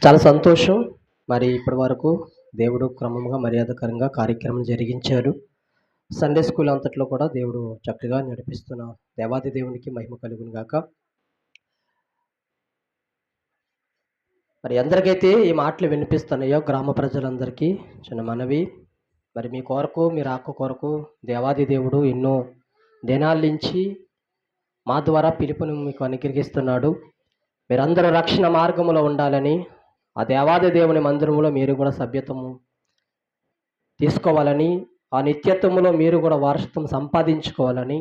చాలా సంతోషం. మరి ఇప్పటి వరకు దేవుడు క్రమంగా మర్యాదకరంగా కార్యక్రమం జరిగించారు. సండే స్కూల్ అంతట్లో కూడా దేవుడు చక్కగా నడిపిస్తున్న దేవాది దేవునికి మహిమ కలుగును గాక. మరి ఎందరికైతే ఈ మాటలు వినిపిస్తున్నాయో గ్రామ ప్రజలందరికీ చిన్న మనవి. మరి మీ కొరకు, మీ రాక కొరకు దేవాది దేవుడు ఎన్నో దినాల నుంచి మా ద్వారా పిలుపుని మీకు అనుగ్రహిస్తున్నాడు. మీరందరూ రక్షణ మార్గములో ఉండాలని, ఆ దేవాది దేవుని మందిరంలో మీరు కూడా సభ్యత్వము తీసుకోవాలని, ఆ నిత్యత్వములో మీరు కూడా వారసత్వం సంపాదించుకోవాలని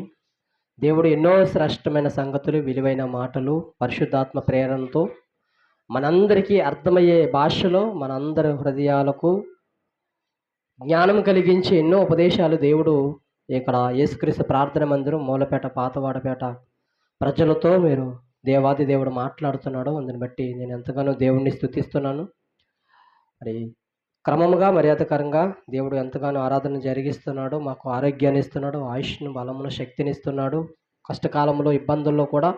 దేవుడు ఎన్నో శ్రేష్టమైన సంగతులు, విలువైన మాటలు పరిశుద్ధాత్మ ప్రేరణతో మనందరికీ అర్థమయ్యే భాషలో మనందరి హృదయాలకు జ్ఞానం కలిగించి ఎన్నో ఉపదేశాలు దేవుడు ఇక్కడ యేసుక్రీస్తు ప్రార్థన మందిరం మూలపేట పాతవాడపేట ప్రజలతో మీరు దేవాది దేవుడు మాట్లాడుతున్నాడు. అందుని బట్టి నేను ఎంతగానో దేవుణ్ణి స్తుతిస్తున్నాను. మరి క్రమముగా మర్యాదకరంగా దేవుడు ఎంతగానో ఆరాధన జరిగిస్తున్నాడు. మాకు ఆరోగ్యాన్ని ఇస్తున్నాడు, ఆయుష్ను, బలమును, శక్తిని ఇస్తున్నాడు. కష్టకాలంలో ఇబ్బందుల్లో కూడా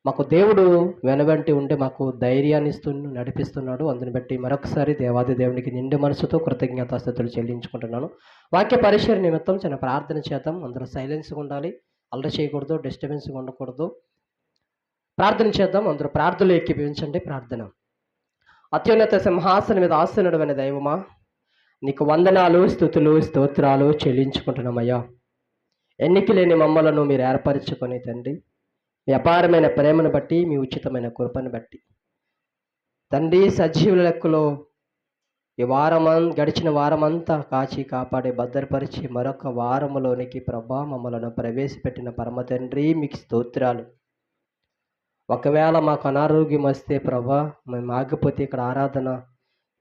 మాకు దేవుడు వెనువెంటి ఉండి మాకు ధైర్యాన్ని నడిపిస్తున్నాడు. అందుని బట్టి మరొకసారి దేవాది దేవునికి నిండు మనసుతో కృతజ్ఞతాస్తుతులు చెల్లించుకుంటున్నాను. వాక్య పరిచయ నిమిత్తం చిన్న ప్రార్థన చేద్దాం. అందరూ సైలెన్స్గా ఉండాలి, అల్లరి చేయకూడదు, డిస్టర్బెన్స్గా ఉండకూడదు. ప్రార్థన చేద్దాం. అందరూ ప్రార్థనలు ఏకీభవించండి. ప్రార్థన. అత్యున్నత సింహాసనం మీద ఆసనుడైన దైవమా, నీకు వందనాలు, స్తుతులు, స్తోత్రాలు చెల్లించుకుంటున్నామయ్యా. ఎన్నిక లేని మమ్మలను మీరు ఏర్పరచుకొని తండ్రి, మీ అపారమైన ప్రేమను బట్టి, మీ ఉచితమైన కృపను బట్టి తండ్రి, సజీవుల లెక్కలో ఈ గడిచిన వారమంతా కాచి కాపాడి భద్రపరిచి మరొక వారములోనికి ప్రభా మమ్మలను ప్రవేశపెట్టిన పరమ తండ్రి, మీకు స్తోత్రాలు. ఒకవేళ మాకు అనారోగ్యం వస్తే ప్రభా, మేము ఆగిపోతే ఇక్కడ ఆరాధన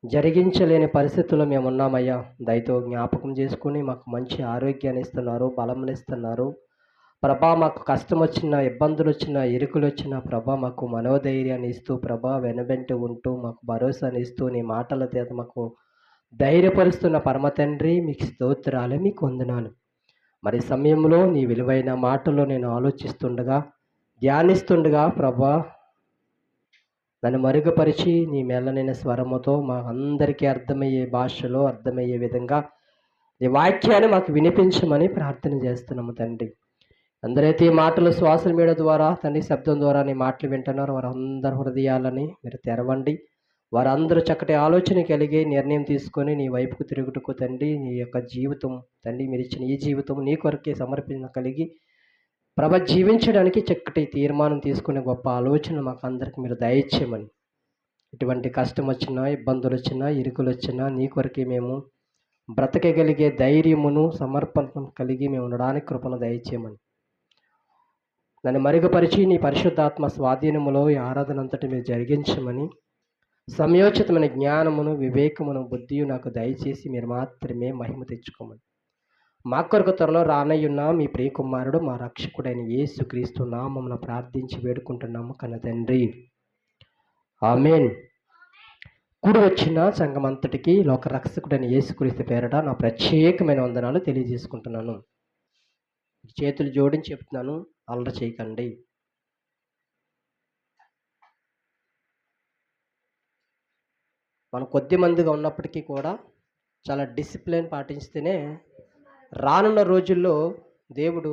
జరిగించలేని పరిస్థితుల్లో మేము ఉన్నామయ్యా. దయతో జ్ఞాపకం చేసుకుని మాకు మంచి ఆరోగ్యాన్ని ఇస్తున్నారు, బలంని ఇస్తున్నారు ప్రభా. మాకు కష్టం వచ్చినా, ఇబ్బందులు వచ్చినా, ఇరుకులు వచ్చినా ప్రభా మాకు మనోధైర్యాన్ని ఇస్తూ ప్రభా వెనువెంట ఉంటూ మాకు భరోసాని ఇస్తూ నీ మాటల చేత మాకు ధైర్యపరుస్తున్న పరమ తండ్రి, మీకు స్తోత్రాలు, మీకు వందనాలు. మరి సమయంలో నీ విలువైన మాటలు నేను ఆలోచిస్తుండగా, ధ్యానిస్తుండగా ప్రభా నన్ను మరుగుపరిచి నీ మెల్లనైన స్వరముతో మా అందరికీ అర్థమయ్యే భాషలో అర్థమయ్యే విధంగా నీ వాక్యాన్ని మాకు వినిపించమని ప్రార్థన చేస్తున్నాము తండ్రి. అందరైతే ఈ మాటలు శ్వాసల మీద ద్వారా తండ్రి శబ్దం ద్వారా నీ మాటలు వింటున్నారు, వారందరి హృదయాలని మీరు తెరవండి. వారందరూ చక్కటి ఆలోచన కలిగి నిర్ణయం తీసుకొని నీ వైపుకు తిరుగుటకు తండ్రి, నీ యొక్క జీవితం తండ్రి మీరు ఇచ్చిన ఈ జీవితం నీ కొరకే సమర్పణ కలిగి ప్రభ జీవించడానికి చక్కటి తీర్మానం తీసుకునే గొప్ప ఆలోచన మాకు అందరికి మీరు దయచేయమని. ఇటువంటి కష్టం వచ్చినా, ఇబ్బందులు వచ్చినా, ఇరుకులు వచ్చినా నీ కొరకే మేము బ్రతకగలిగే ధైర్యమును, సమర్పణ కలిగి మేము ఉండడానికి కృపను దయచేయమని నన్ను మరుగుపరిచి నీ పరిశుద్ధాత్మ స్వాధీనములో ఈ ఆరాధన అంతటి మీరు జరిగించమని, సమయోచితమైన జ్ఞానమును, వివేకమును, బుద్ధియు నాకు దయచేసి మీరు మాత్రమే మహిమ తెచ్చుకోమని మా కొరకు త్వరలో రానయ్యున్న మీ ప్రియకుమారుడు మా రక్షకుడైన యేసుక్రీస్తు నామమున ప్రార్థించి వేడుకుంటున్నాము కన్న తండ్రి, ఆమేన్. కూడి వచ్చిన సంఘమంతటికి లోక రక్షకుడైన యేసుక్రీస్తు పేరట నా ప్రత్యేకమైన వందనాలు తెలియజేసుకుంటున్నాను. చేతులు జోడించి చెప్తున్నాను, అల్లరి చేయకండి. మనం కొద్ది మందిగా ఉన్నప్పటికీ కూడా చాలా డిసిప్లిన్ పాటిస్తేనే రానున్న రోజుల్లో దేవుడు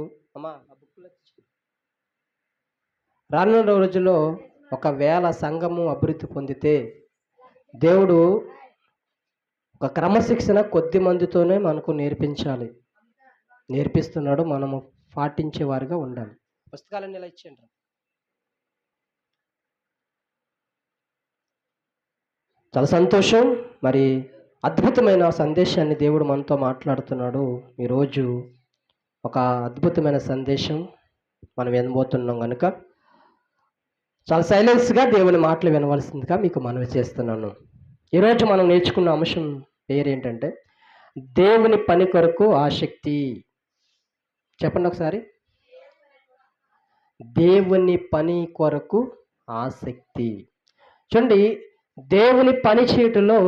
రానున్న రోజుల్లో ఒకవేళ సంఘము అభివృద్ధి పొందితే దేవుడు ఒక క్రమశిక్షణ కొద్ది మందితోనే మనకు నేర్పిస్తున్నాడు. మనము పాటించేవారుగా ఉండాలి. పుస్తకాలన్నీ ఇలా ఇచ్చేయండి. చాలా సంతోషం. మరి అద్భుతమైన సందేశాన్ని దేవుడు మనతో మాట్లాడుతున్నాడు. ఈరోజు ఒక అద్భుతమైన సందేశం మనం వినబోతున్నాం కనుక చాలా సైలెన్స్గా దేవుని మాటలు వినవలసిందిగా మీకు మనవి చేస్తున్నాను. ఈరోజు మనం నేర్చుకున్న అంశం పేరేంటంటే దేవుని పని కొరకు ఆసక్తి. చెప్పండి ఒకసారి. దేవుని పని కొరకు ఆసక్తి. చూడండి, దేవుని పని చేయటంలో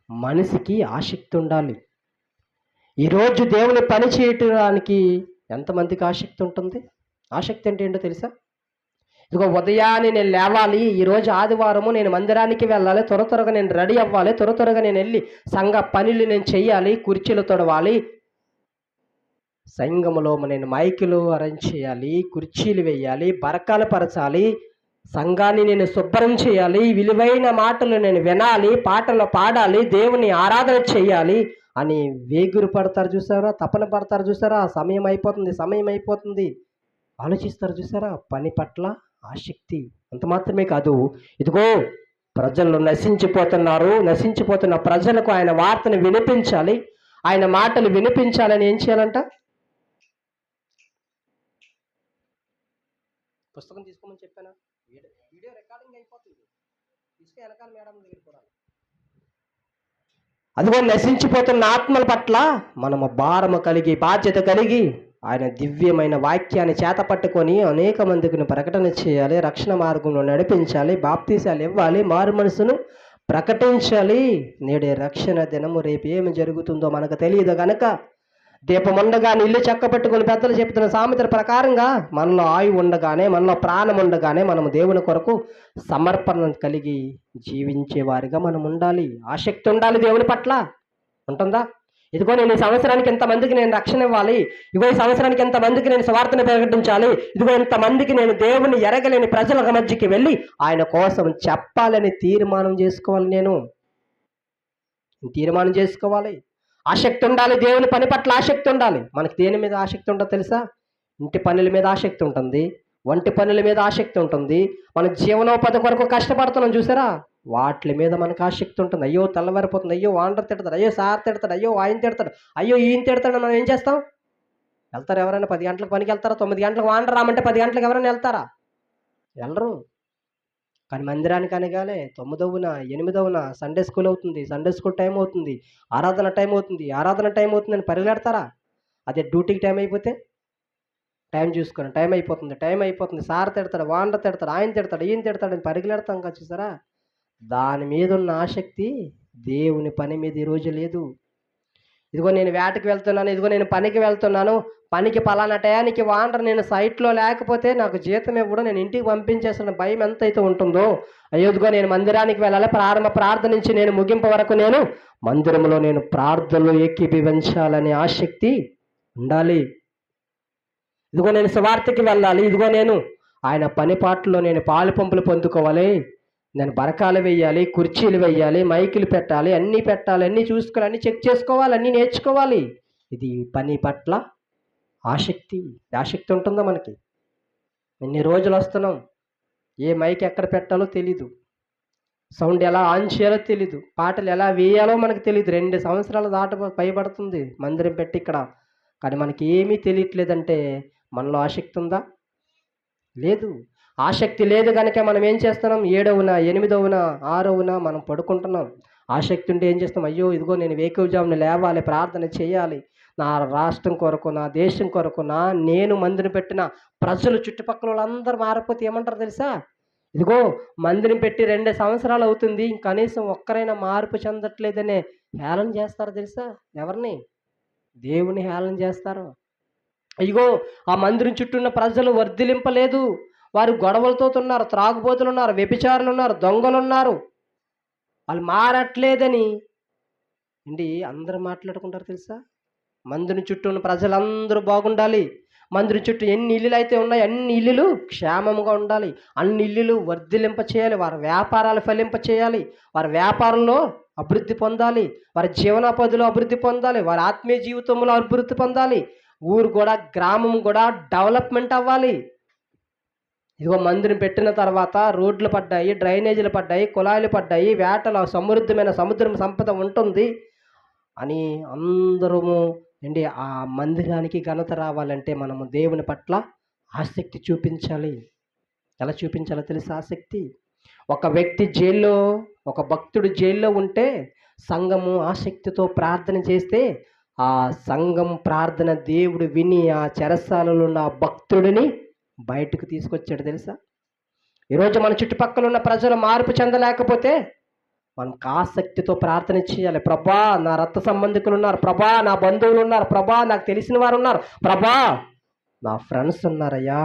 మనిషికి ఆసక్తి ఉండాలి. ఈరోజు దేవుని పని చేయటానికి ఎంతమందికి ఆసక్తి ఉంటుంది? ఆసక్తి అంటే ఏంటో తెలుసా? ఇదిగో ఉదయాన్నే నేను లేవాలి, ఈరోజు ఆదివారము నేను మందిరానికి వెళ్ళాలి, త్వరగా నేను రెడీ అవ్వాలి, త్వరగా నేను వెళ్ళి సంఘ పనులు నేను చెయ్యాలి, కుర్చీలు తొడవాలి, సంఘములో నేను మైకులు అరేంజ్ చేయాలి, కుర్చీలు వేయాలి, బరకాలు పరచాలి, సంఘాన్ని నేను శుభ్రం చేయాలి, విలువైన మాటలు నేను వినాలి, పాటలు పాడాలి, దేవుని ఆరాధన చేయాలి అని వేగురు పడతారు చూసారా, తపన పడతారు చూసారా, సమయం అయిపోతుంది ఆలోచిస్తారు చూసారా. పని పట్ల ఆసక్తి. అంత మాత్రమే కాదు, ఇదిగో ప్రజలు నశించిపోతున్న ప్రజలకు ఆయన వార్తను వినిపించాలి, ఆయన మాటలు వినిపించాలని ఏం చేయాలంట? పుస్తకం తీసుకోమని చెప్పానా? వీడియో రికార్డింగ్ అయిపోతుంది, తీసుకు వెనకాల మేడం దగ్గర కూడా. అదిగో నశించిపోతున్న ఆత్మల పట్ల మనము భారము కలిగి, బాధ్యత కలిగి ఆయన దివ్యమైన వాక్యాన్ని చేత పట్టుకొని అనేక మందికి ప్రకటన చేయాలి, రక్షణ మార్గంలో నడిపించాలి, బాప్తీసాలు ఇవ్వాలి, మారు మనసును ప్రకటించాలి. నేడే రక్షణ దినము, రేపు ఏమి జరుగుతుందో మనకు తెలియదు కనుక దీపం ఉండగానే ఇల్లు చెక్క పెట్టుకుని పెద్దలు చెప్తున్న సామెతల ప్రకారంగా మనలో ఆయువు ఉండగానే, మనలో ప్రాణం ఉండగానే మనము దేవుని కొరకు సమర్పణ కలిగి జీవించే వారిగా మనం ఉండాలి. ఆసక్తి ఉండాలి దేవుని పట్ల. ఉంటుందా? ఇదిగో నేను ఈ సంవత్సరానికి ఎంతమందికి నేను రక్షణ ఇవ్వాలి, ఇదిగో ఈ సంవత్సరానికి ఎంతమందికి నేను స్వార్థను ప్రకటించాలి, ఇదిగో ఎంతమందికి నేను దేవుని ఎరగలేని ప్రజల మధ్యకి వెళ్ళి ఆయన కోసం చెప్పాలని తీర్మానం చేసుకోవాలి. ఆసక్తి ఉండాలి, దేవుని పని పట్ల ఆసక్తి ఉండాలి. మనకి దేని మీద ఆసక్తి ఉంటుందో తెలుసా? ఇంటి పనుల మీద ఆసక్తి ఉంటుంది, వంటి పనుల మీద ఆసక్తి ఉంటుంది, మన జీవనోపాధి కొరకు కష్టపడుతున్నాం చూసారా, వాటి మీద మనకు ఆసక్తి ఉంటుంది. అయ్యో తెల్లవారిపోతుంది, అయ్యో వాండర్ తిడతాడు, అయ్యో సార్ తిడతాడు, అయ్యో ఆయన తిడతాడు, అయ్యో ఈయన తిడతాడు, మనం ఏం చేస్తాం? వెళ్తారు ఎవరైనా? 10 గంటలకు పనికి వెళ్తారా? 9 గంటలకు వాండర్ రామంటే 10 గంటలకు ఎవరైనా వెళ్తారా? వెళ్ళరు. కానీ మందిరానికి అనగానే 9వ 8వ సండే స్కూల్ అవుతుంది, సండే స్కూల్ టైం అవుతుంది, ఆరాధన టైం అవుతుందని పరిగెడతారా? అదే డ్యూటీకి టైం అయిపోతే టైం చూసుకొని టైం అయిపోతుంది, సార్ తిడతాడు, వాండర్ తిడతాడు, ఆయన తిడతాడు, ఈయన తిడతాడు అని పరిగెడతాం కదా చూసారా. దాని మీద ఉన్న ఆసక్తి దేవుని పని మీద ఈరోజు లేదు. ఇదిగో నేను వేటకి వెళ్తున్నాను, ఇదిగో నేను పనికి వెళ్తున్నాను, పనికి పలానా టయానికి వాండర్ నేను సైట్లో లేకపోతే నాకు జీతం ఇవ్వడు, నేను ఇంటికి పంపించేసిన భయం ఎంతైతే ఉంటుందో, అయ్యో ఇదిగో నేను మందిరానికి వెళ్ళాలి, ప్రార్థన నుంచి నేను ముగింపు వరకు నేను మందిరంలో నేను ప్రార్థనలు ఏకీభవించాలనే ఆసక్తి ఉండాలి. ఇదిగో నేను సువార్తకి వెళ్ళాలి, ఇదిగో నేను ఆయన పని పాటల్లో నేను పాలు పంపులు పొందుకోవాలి, నేను బరకాలు వేయాలి, కుర్చీలు వేయాలి, మైకులు పెట్టాలి, అన్నీ చూసుకోవాలి, అన్నీ చెక్ చేసుకోవాలి, అన్నీ నేర్చుకోవాలి. ఇది పని పట్ల ఆసక్తి ఉంటుందా మనకి? ఎన్ని రోజులు వస్తున్నాం, ఏ మైక్ ఎక్కడ పెట్టాలో తెలీదు, సౌండ్ ఎలా ఆన్ చేయాలో తెలీదు, పాటలు ఎలా వేయాలో మనకు తెలియదు. 2 సంవత్సరాలు పైబడుతుంది మందిరం పెట్టి ఇక్కడ, కానీ మనకి ఏమీ తెలియట్లేదంటే మనలో ఆసక్తి ఉందా? లేదు. ఆసక్తి లేదు కనుక మనం ఏం చేస్తున్నాం? 7వ 8వ 6వ మనం పడుకుంటున్నాం. ఆసక్తి ఉంటే ఏం చేస్తాం? అయ్యో ఇదిగో నేను వేకువజామున లేవాలి, ప్రార్థన చేయాలి, నా రాష్ట్రం కొరకు, నా దేశం కొరకు, నేను మందిరం పెట్టిన ప్రజలు చుట్టుపక్కల వాళ్ళందరూ మారిపోతే ఏమంటారు తెలుసా? ఇదిగో మందిరం పెట్టి 2 సంవత్సరాలు అవుతుంది, కనీసం ఒక్కరైనా మార్పు చెందట్లేదనే హేళన చేస్తారు తెలుసా? ఎవరిని? దేవుని హేళన చేస్తారు. ఇదిగో ఆ మందిరం చుట్టూ ఉన్న ప్రజలు వర్ధిలింపలేదు, వారు గొడవలతో ఉన్నారు, త్రాగుబోతులు ఉన్నారు, వ్యభిచారులు ఉన్నారు, దొంగలు ఉన్నారు, వాళ్ళు మారట్లేదని అందరూ మాట్లాడుకుంటారు తెలుసా? మందిరం చుట్టూ ఉన్న ప్రజలందరూ బాగుండాలి, మందిరం చుట్టూ ఎన్ని ఇల్లులు అయితే ఉన్నాయి అన్ని ఇల్లులు క్షేమంగా ఉండాలి, అన్ని ఇల్లులు వర్ధిలింప చేయాలి, వారి వ్యాపారాలు ఫలింప చేయాలి, వారి వ్యాపారంలో అభివృద్ధి పొందాలి, వారి జీవనోపాధిలో అభివృద్ధి పొందాలి, వారి ఆత్మీయ జీవితంలో అభివృద్ధి పొందాలి, ఊరు కూడా గ్రామం కూడా డెవలప్మెంట్ అవ్వాలి. ఇదిగో మందిరం పెట్టిన తర్వాత రోడ్లు పడ్డాయి, డ్రైనేజీలు పడ్డాయి, కుళాయిలు పడ్డాయి, వేటలో సమృద్ధమైన సముద్రం సంపద ఉంటుంది అని అందరము ఆ మందిరానికి ఘనత రావాలంటే మనము దేవుని పట్ల ఆసక్తి చూపించాలి. ఎలా చూపించాలో తెలుసు ఆసక్తి? ఒక వ్యక్తి జైల్లో, ఒక భక్తుడు జైల్లో ఉంటే సంఘము ఆసక్తితో ప్రార్థన చేస్తే ఆ సంఘం ప్రార్థన దేవుడు విని ఆ చెరసాలలో ఉన్న భక్తుడిని బయటకు తీసుకొచ్చాడు తెలుసా? ఈరోజు మన చుట్టుపక్కల ఉన్న ప్రజలు మార్పు చెందలేకపోతే మనం ఆసక్తితో ప్రార్థన చేయాలి. ప్రభా నా రక్త సంబంధికులు ఉన్నారు, ప్రభా నా బంధువులు ఉన్నారు, ప్రభా నాకు తెలిసిన వారు ఉన్నారు, ప్రభా నా ఫ్రెండ్స్ ఉన్నారయ్యా,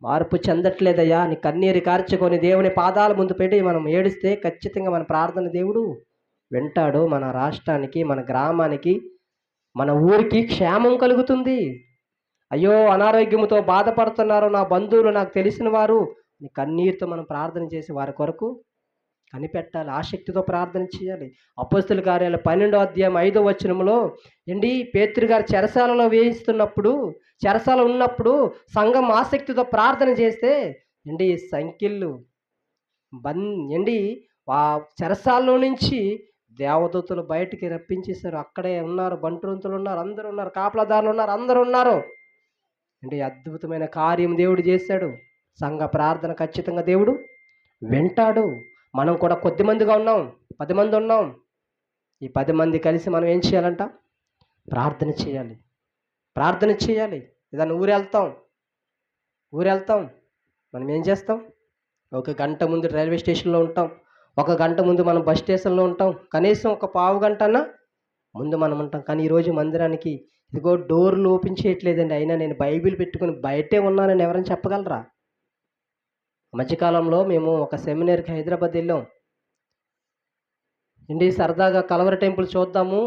మార్పు చెందట్లేదయ్యా నీ కన్నీరు కార్చుకొని దేవుని పాదాల ముందు పెట్టి మనం ఏడిస్తే ఖచ్చితంగా మన ప్రార్థన దేవుడు వింటాడు. మన రాష్ట్రానికి, మన గ్రామానికి, మన ఊరికి క్షేమం కలుగుతుంది. అయ్యో అనారోగ్యంతో బాధపడుతున్నారు నా బంధువులు, నాకు తెలిసిన వారు, నీ కన్నీరుతో మనం ప్రార్థన చేసి వారి కొరకు కనిపెట్టాలి. ఆసక్తితో ప్రార్థన చేయాలి. అపోస్తుల కార్యాలు 12వ అధ్యాయం 5వ వచనంలో పేతురు గారు చెరసాలలో వేయిస్తున్నప్పుడు, చెరసాల ఉన్నప్పుడు సంఘం ఆసక్తితో ప్రార్థన చేస్తే సంఖ్యలు ఆ చెరసాలలో నుంచి దేవదూతలు బయటికి రప్పించేశారు. అక్కడే ఉన్నారు, బంటురంతులు ఉన్నారు, అందరూ ఉన్నారు, కాపలాదారులు ఉన్నారు, అందరూ ఉన్నారు. అద్భుతమైన కార్యం దేవుడు చేశాడు. సంఘ ప్రార్థన ఖచ్చితంగా దేవుడు వింటాడు. మనం కూడా కొద్ది మందిగా ఉన్నాం, 10 మంది ఉన్నాం. ఈ 10 మంది కలిసి మనం ఏం చేయాలంట? ప్రార్థన చేయాలి. ప్రార్థన చేయాలి. ఏదైనా ఊరు వెళ్తాం, మనం ఏం చేస్తాం? 1 గంట ముందు రైల్వే స్టేషన్లో ఉంటాం, 1 గంట ముందు మనం బస్ స్టేషన్లో ఉంటాం, కనీసం ఒక పావు గంటన్నా ముందు మనం ఉంటాం. కానీ ఈరోజు మందిరానికి ఇదిగో డోర్లు ఓపెన్ చేయట్లేదండి. అయినా నేను బైబిల్ పెట్టుకుని బయటే ఉన్నానని ఎవరైనా చెప్పగలరా? మధ్యకాలంలో మేము ఒక సెమినార్కి హైదరాబాద్ వెళ్ళాం. సరదాగా కలవరి టెంపుల్ చూద్దాము,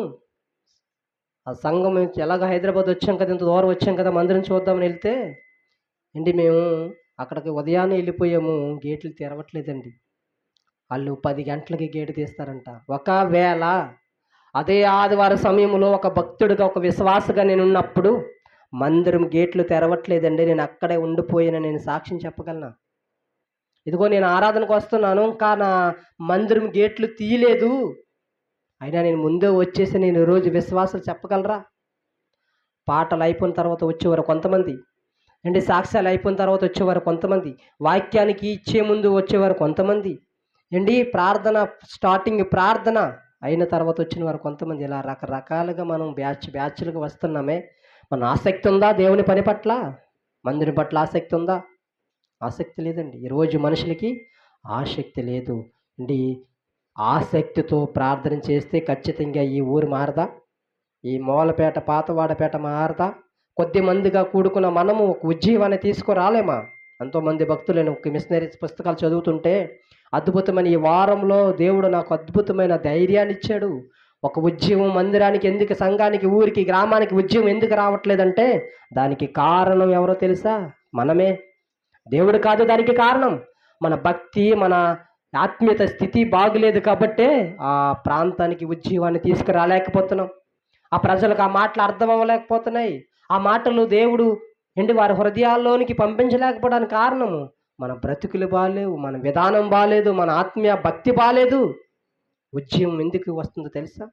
ఆ సంఘం ఎలాగ హైదరాబాద్ వచ్చాం కదా, ఇంత దూరం వచ్చాం కదా, మందిరం చూద్దామని వెళ్తే మేము అక్కడికి ఉదయాన్నే వెళ్ళిపోయాము. గేట్లు తెరవట్లేదండి. వాళ్ళు 10 గంటలకి గేటు తీస్తారంట. ఒకవేళ అదే ఆదివారం సమయంలో ఒక భక్తుడిగా, ఒక విశ్వాసగా నేను ఉన్నప్పుడు మందిరం గేట్లు తెరవట్లేదండి, నేను అక్కడే ఉండిపోయానని నేను సాక్ష్యం చెప్పగలనా? ఇదిగో నేను ఆరాధనకు వస్తున్నాను, ఇంకా నా మందిరం గేట్లు తీయలేదు, అయినా నేను ముందే వచ్చేసి నేను ఈరోజు విశ్వాసాలు చెప్పగలరా? పాటలు అయిపోయిన తర్వాత వచ్చేవారు కొంతమంది, సాక్ష్యాలు అయిపోయిన తర్వాత వచ్చేవారు కొంతమంది, వాక్యానికి ఇచ్చే ముందు వచ్చేవారు కొంతమంది, ప్రార్థన స్టార్టింగ్ ప్రార్థన అయిన తర్వాత వచ్చిన వారు కొంతమంది. ఇలా రకరకాలుగా మనం బ్యాచ్లుగా వస్తున్నామే. మన ఆసక్తి ఉందా దేవుని పని పట్ల? మందిరం పట్ల ఆసక్తి ఉందా? ఆసక్తి లేదండి. ఈరోజు మనుషులకి ఆసక్తి లేదు. ఆసక్తితో ప్రార్థన చేస్తే ఖచ్చితంగా ఈ ఊరు మారదా? ఈ మూలపేట, పాతవాడపేట మారదా? కొద్ది మందిగా కూడుకున్న మనము ఒక ఉజ్జీవాన్ని తీసుకురాలేమా? ఎంతోమంది భక్తులను మిషనరీస్ పుస్తకాలు చదువుతుంటే అద్భుతమైన ఈ వారంలో దేవుడు నాకు అద్భుతమైన ధైర్యాన్ని ఇచ్చాడు. ఒక ఉద్యమం మందిరానికి ఎందుకు, సంఘానికి, ఊరికి, గ్రామానికి ఉద్యమం ఎందుకు రావట్లేదంటే దానికి కారణం ఎవరో తెలుసా? మనమే. దేవుడు కాదు దానికి కారణం. మన భక్తి, మన ఆత్మీయత స్థితి బాగులేదు కాబట్టే ఆ ప్రాంతానికి ఉద్యమాన్ని తీసుకురాలేకపోతున్నాం. ఆ ప్రజలకు ఆ మాటలు అర్థం అవ్వలేకపోతున్నాయి. ఆ మాటలు దేవుడు వారి హృదయాల్లోనికి పంపించలేకపోవడానికి కారణము మన బ్రతుకులు బాగాలేవు, మన విధానం బాగాలేదు, మన ఆత్మీయ భక్తి బాగాలేదు. ఉద్యమం ఎందుకు వస్తుందో తెలుసా?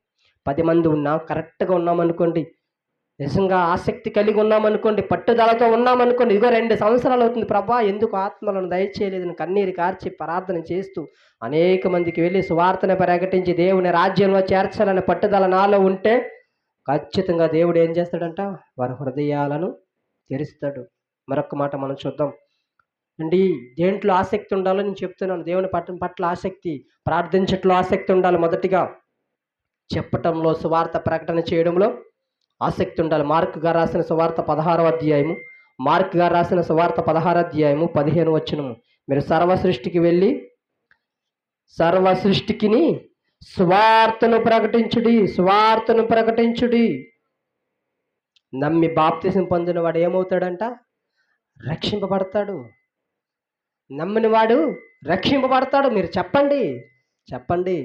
10 మంది ఉన్నాం, కరెక్ట్గా ఉన్నామనుకోండి, నిజంగా ఆసక్తి కలిగి ఉన్నామనుకోండి, పట్టుదలతో ఉన్నామనుకోండి, ఇదిగో 2 సంవత్సరాలు అవుతుంది, ప్రభా ఎందుకు ఆత్మలను దయచేయలేదని కన్నీరు కార్చి ప్రార్థన చేస్తూ అనేక మందికి వెళ్ళి సువార్తను ప్రకటించి దేవుని రాజ్యంలో చేర్చాలని పట్టుదల నాలో ఉంటే ఖచ్చితంగా దేవుడు ఏం చేస్తాడంట? వారి హృదయాలను తెరుస్తాడు. మరొక మాట మనం చూద్దాం. దేంట్లో ఆసక్తి ఉండాలో నేను చెప్తున్నాను. దేవుని పట్ల ఆసక్తి, ప్రార్థించట్లో ఆసక్తి ఉండాలి. మొదటిగా చెప్పటంలో, సువార్త ప్రకటన చేయడంలో ఆసక్తి ఉండాలి. మార్క్ గారు రాసిన సువార్త 16వ అధ్యాయము, మార్క్ గారు రాసిన సువార్త 16వ అధ్యాయము 15వ వచనము. మీరు సర్వ సృష్టికి వెళ్ళి సర్వ సృష్టికిని సువార్తను ప్రకటించుడి. నమ్మి బాప్తిసం పొందిన వాడు ఏమవుతాడంట? రక్షింపబడతాడు. నమ్మిన వాడు రక్షింపబడతాడు. మీరు చెప్పండి.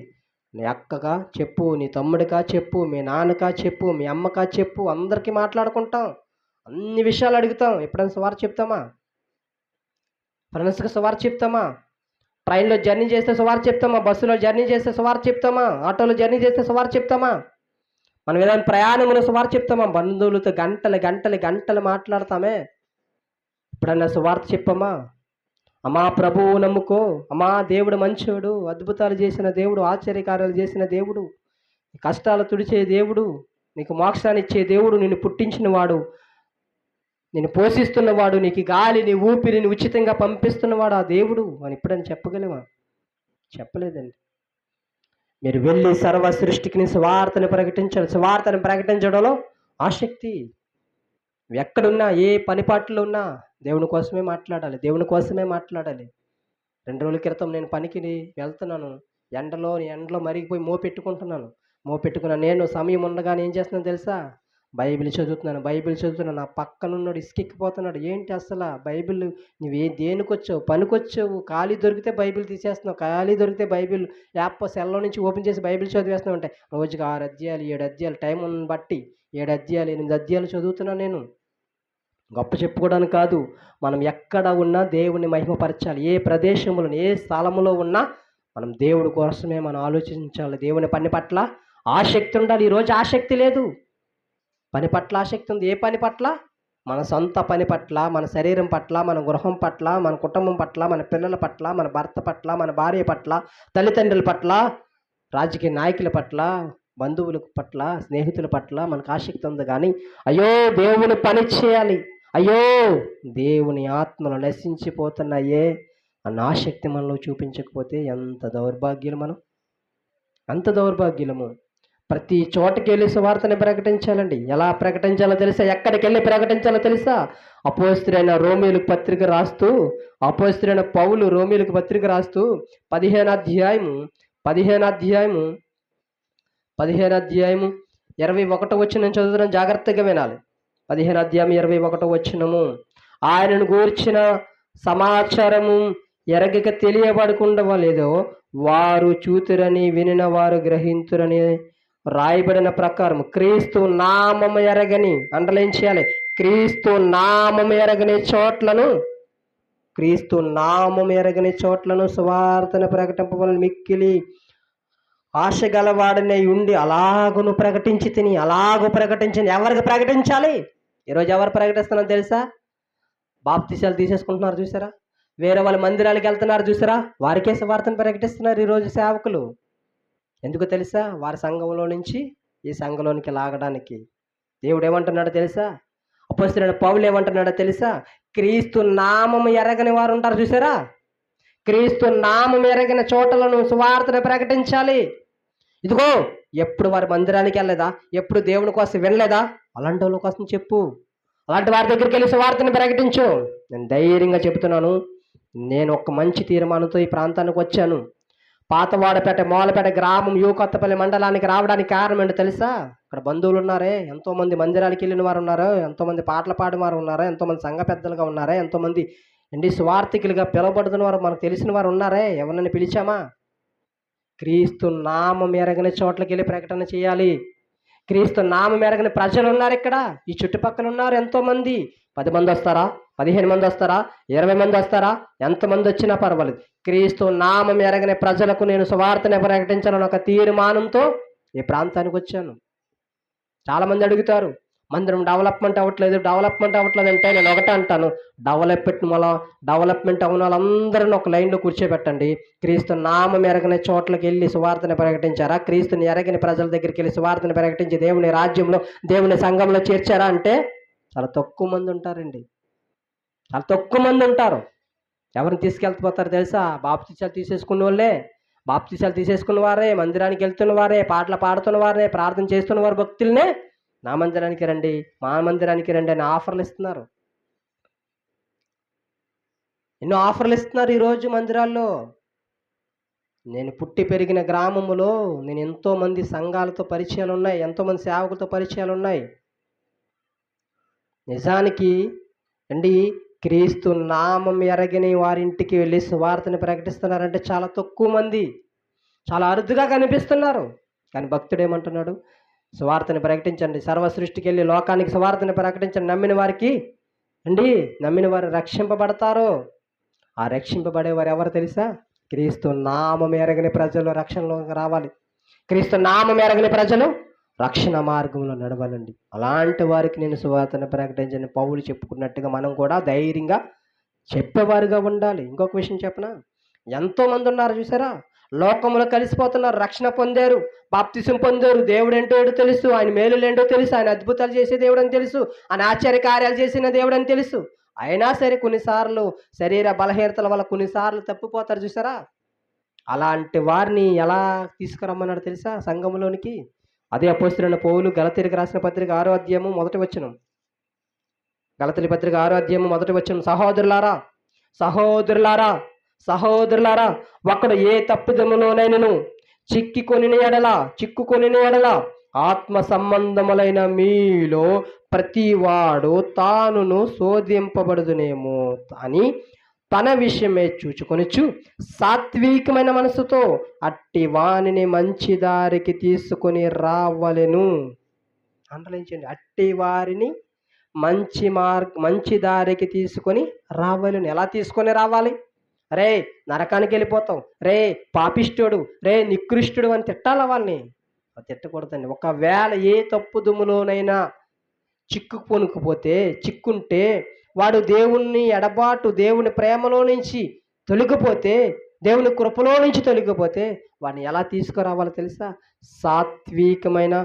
నీ అక్కగా చెప్పు, నీ తమ్ముడికా చెప్పు, మీ నాన్నకా చెప్పు, మీ అమ్మకా చెప్పు, అందరికీ మాట్లాడుకుంటాం, అన్ని విషయాలు అడుగుతాం. ఎప్పుడైనా సువార్త చెప్తామా? ఫ్రెండ్స్కి సువార్త చెప్తామా? ట్రైన్లో జర్నీ చేస్తే సువార్త చెప్తామా? బస్సులో జర్నీ చేస్తే సువార్త చెప్తామా? ఆటోలో జర్నీ చేస్తే సువార్త చెప్తామా? మనం ఏదైనా ప్రయాణంలో సువార్త చెప్తామా? బంధువులతో గంటలు మాట్లాడతామే. ఎప్పుడన్నా సువార్త చెప్పామా? అమ్మా ప్రభువు నమ్ముకో, అమ్మా దేవుడు మంచోడు, అద్భుతాలు చేసిన దేవుడు, ఆశ్చర్యకార్యాలు చేసిన దేవుడు, కష్టాలు తుడిచే దేవుడు, నీకు మోక్షాన్ని ఇచ్చే దేవుడు, నిన్ను పుట్టించిన వాడు, నిన్ను పోషిస్తున్నవాడు, నీకు గాలిని, ఊపిరిని ఉచితంగా పంపిస్తున్నవాడు ఆ దేవుడు అని ఎప్పుడని చెప్పగలమా? చెప్పలేదండి. మీరు వెళ్ళి సర్వ సృష్టికి సువార్తను ప్రకటించాలి. సువార్తను ప్రకటించడంలో ఆసక్తి. ఎక్కడున్నా ఏ పనిపాట్లో ఉన్నా దేవుని కోసమే మాట్లాడాలి, దేవుని కోసమే మాట్లాడాలి. 2 రోజుల క్రితం నేను పనికి వెళ్తున్నాను. ఎండలో మరిగిపోయి మోపెట్టుకుంటున్నాను. మోపెట్టుకున్న నేను సమయం ఉండగానే ఏం చేస్తున్నానో తెలుసా? బైబిల్ చదువుతున్నాను. నా పక్కనున్నోడు ఇసుకెక్కిపోతున్నాడు. ఏంటి అసల బైబిల్ దేనికొచ్చావు? పనికొచ్చావు. ఖాళీ దొరికితే బైబిల్ తీసేస్తున్నావు. ఖాళీ దొరికితే బైబిల్ యాప్ సెల్లో నుంచి ఓపెన్ చేసి బైబిల్ చదివేస్తున్నావు అంటే రోజుకి 6 అధ్యాయాలు, 7 అధ్యాయాలు టైంని బట్టి 7 అధ్యాయాలు, 8 అధ్యాయాలు చదువుతున్నాను నేను. గొప్ప చెప్పుకోవడానికి కాదు. మనం ఎక్కడ ఉన్నా దేవుని మహిమపరచాలి. ఏ ప్రదేశంలో, ఏ స్థలములో ఉన్నా మనం దేవుడి కోసమే మనం ఆలోచించాలి. దేవుని పని పట్ల ఆసక్తి ఉండాలి. ఈరోజు ఆసక్తి లేదు. పని పట్ల ఆసక్తి ఉంది. ఏ పని పట్ల? మన సొంత పని పట్ల, మన శరీరం పట్ల, మన గృహం పట్ల, మన కుటుంబం పట్ల, మన పిల్లల పట్ల, మన భర్త పట్ల, మన భార్య పట్ల, తల్లిదండ్రుల పట్ల, రాజకీయ నాయకుల పట్ల, బంధువుల పట్ల, స్నేహితుల పట్ల మనకు ఆసక్తి ఉంది. కానీ అయ్యో దేవుని పని చేయాలి, అయ్యో దేవుని ఆత్మలు నశించిపోతున్నాయే అన్న ఆసక్తి మనలో చూపించకపోతే ఎంత దౌర్భాగ్యులు మనం, అంత దౌర్భాగ్యులము. ప్రతి చోటకి వెళ్ళి సువార్తని ప్రకటించాలండి. ఎలా ప్రకటించాలో తెలుసా? ఎక్కడికి వెళ్ళి ప్రకటించాలో తెలుసా? అపోస్తలుడైన రోమీయులకు పత్రిక రాస్తూ, అపోస్తలుడైన పౌలు రోమీయులకు పత్రిక రాస్తూ 15వ అధ్యాయము 21వ వచనం చదువుతున్నాం, జాగ్రత్తగా వినాలి. 15వ అధ్యాయం 21వ వచనము. ఆయనను గూర్చిన సమాచారము ఎరగక తెలియబడకుండా లేదో వారు చూతురని, వినిన వారు గ్రహింతురని రాయబడిన ప్రకారం క్రీస్తు నామము ఎరగని, అండర్లైన్ చేయాలి, క్రీస్తు నామము ఎరగని చోట్లను సువార్తను ప్రకటింపవలన మిక్కిలి ఆశ గలవాడనై ఉండి అలాగును ప్రకటించింది. ఎవరికి ప్రకటించాలి? ఈరోజు ఎవరు ప్రకటిస్తున్నారో తెలుసా? బాప్తిసాలు తీసేసుకుంటున్నారు చూసారా? వేరే వాళ్ళ మందిరాలకు వెళ్తున్నారు చూసారా? వారికే సువార్తను ప్రకటిస్తున్నారు ఈరోజు సేవకులు. ఎందుకు తెలుసా? వారి సంఘంలో నుంచి ఈ సంఘంలోనికి లాగడానికి. దేవుడు ఏమంటున్నాడో తెలుసా? అపోస్తలుడైన పౌలు ఏమంటున్నాడో తెలుసా? క్రీస్తు నామము ఎరగని వారు ఉంటారు చూసారా? క్రీస్తు నామం ఎరగిన చోటలను సువార్తను ప్రకటించాలి. ఇదిగో ఎప్పుడు వారి మందిరానికి వెళ్ళలేదా? ఎప్పుడు దేవుని కోసం వినలేదా? అలాంటి వాళ్ళ కోసం చెప్పు. అలాంటి వారి దగ్గరికి వెళ్ళి సువార్తను ప్రకటించు. నేను ధైర్యంగా చెబుతున్నాను, నేను ఒక మంచి తీర్మానంతో ఈ ప్రాంతానికి వచ్చాను. పాతవాడపేట మూలపేట గ్రామం కొత్తపల్లి మండలానికి రావడానికి కారణం ఏంటో తెలుసా? ఇక్కడ బంధువులు ఉన్నారే, ఎంతోమంది మందిరానికి వెళ్ళిన వారు ఉన్నారు, ఎంతోమంది పాటలు పాడిన వారు ఉన్నారు, ఎంతోమంది సంఘ పెద్దలుగా ఉన్నారే, ఎంతోమంది స్వార్థికులుగా పిలువబడుతున్న వారు మనకు తెలిసిన వారు ఉన్నారే. ఎవరిని పిలిచామా? క్రీస్తు నామం ఎరగని చోట్లకి వెళ్ళి ప్రకటన చేయాలి. క్రీస్తు నామం ఎరగని ప్రజలు ఉన్నారు ఇక్కడ, ఈ చుట్టుపక్కల ఉన్నారు ఎంతోమంది. 10 మంది వస్తారా? 15 మంది వస్తారా? 20 మంది వస్తారా? ఎంతమంది వచ్చినా పర్వాలేదు. క్రీస్తు నామం ఎరగని ప్రజలకు నేను సువార్తను ప్రకటించాలని ఒక తీర్మానంతో ఈ ప్రాంతానికి వచ్చాను. చాలామంది అడుగుతారు, మందిరం డెవలప్మెంట్ అవ్వట్లేదు అంటే నేను ఒకటే అంటాను, డెవలప్మెంట్ అవున వాళ్ళందరినీ ఒక లైన్లో కూర్చోబెట్టండి. క్రీస్తు నామం ఎరగని చోట్లకి వెళ్ళి సువార్తను ప్రకటించారా? క్రీస్తుని ఎరగని ప్రజల దగ్గరికి వెళ్ళి సువార్తను ప్రకటించి దేవుని రాజ్యంలో, దేవుని సంఘంలో చేర్చారా అంటే చాలా తక్కువ మంది ఉంటారండి. చాలా తక్కువ మంది ఉంటారు. ఎవరిని తీసుకెళ్తారు తెలుసా? బాప్తిసాలు తీసేసుకున్న వారే, మందిరానికి వెళ్తున్న వారే, పాటలు పాడుతున్న వారే, ప్రార్థన చేస్తున్న వారు భక్తులనే మా మందిరానికి రండి అని ఆఫర్లు ఇస్తున్నారు. ఎన్నో ఆఫర్లు ఇస్తున్నారు ఈరోజు మందిరాల్లో. నేను పుట్టి పెరిగిన గ్రామములో నేను ఎంతోమంది సంఘాలతో పరిచయాలు ఉన్నాయి, ఎంతోమంది సేవకులతో పరిచయాలు ఉన్నాయి. నిజానికి అండి, క్రీస్తు నామం ఎరగని వారింటికి వెళ్ళి సువార్తని ప్రకటిస్తున్నారంటే చాలా తక్కువ మంది, చాలా అరుదుగా కనిపిస్తున్నారు. కానీ భక్తుడు ఏమంటున్నాడు? సువార్తని ప్రకటించండి, సర్వ సృష్టికి వెళ్ళి లోకానికి సువార్తని ప్రకటించండి. నమ్మిన వారు రక్షింపబడతారు. ఆ రక్షింపబడేవారు ఎవరు తెలుసా? క్రీస్తు నామం ఎరగని ప్రజలు రక్షణలోకి రావాలి. క్రీస్తు నామం ఎరగని ప్రజలు రక్షణ మార్గంలో నడవాలండి. అలాంటి వారికి నేను సువార్తను ప్రకటించని పౌలు చెప్పుకున్నట్టుగా మనం కూడా ధైర్యంగా చెప్పేవారుగా ఉండాలి. ఇంకొక విషయం చెప్పనా? ఎంతోమంది ఉన్నారు చూసారా, లోకంలో కలిసిపోతున్నారు, రక్షణ పొందారు, బాప్తిసం పొందారు, దేవుడు ఏంటో తెలుసు, ఆయన మేలులు ఏంటో తెలుసు, ఆయన అద్భుతాలు చేసే దేవుడు అని తెలుసు, ఆయన ఆశ్చర్య కార్యాలు చేసిన దేవుడు అని తెలుసు. అయినా సరే కొన్నిసార్లు శరీర బలహీనతల వల్ల కొన్నిసార్లు తప్పిపోతారు చూసారా. అలాంటి వారిని ఎలా తీసుకురమ్మన్నాడు తెలుసా సంఘంలోనికి? అదే అపోస్తలుడైన పౌలు గలతీయులకు రాసిన పత్రిక 6వ అధ్యాయము 1వ వచనం. గలతీ పత్రిక 6వ అధ్యాయం 1వ వచనం, సహోదరులారా సహోదరులారా సహోదరులారా ఒకడు ఏ తప్పిదములోనైనను చిక్కుకొనిన ఎడల ఆత్మ సంబంధములైన మీలో ప్రతివాడు తానును శోధింపబడుదునేమో అని తన విషయమే చూచుకొనిచు సాత్వికమైన మనసుతో అట్టి వానిని మంచి దారికి తీసుకొని రావలెను. అండలించండి, అట్టి వారిని మంచి దారికి తీసుకొని రావాలని. ఎలా తీసుకొని రావాలి? రే నరకానికి వెళ్ళిపోతాం, రే పాపిష్టుడు, రే నికృష్టుడు అని తిట్టాల వాళ్ళని? తిట్టకూడదండి. ఒకవేళ ఏ తప్పు దుమ్ములోనైనా చిక్కుంటే వాడు దేవుణ్ణి ఎడబాటు, దేవుని ప్రేమలో నుంచి తొలగిపోతే, దేవుని కృపలో నుంచి తొలగిపోతే వాడిని ఎలా తీసుకురావాలో తెలుసా? సాత్వికమైన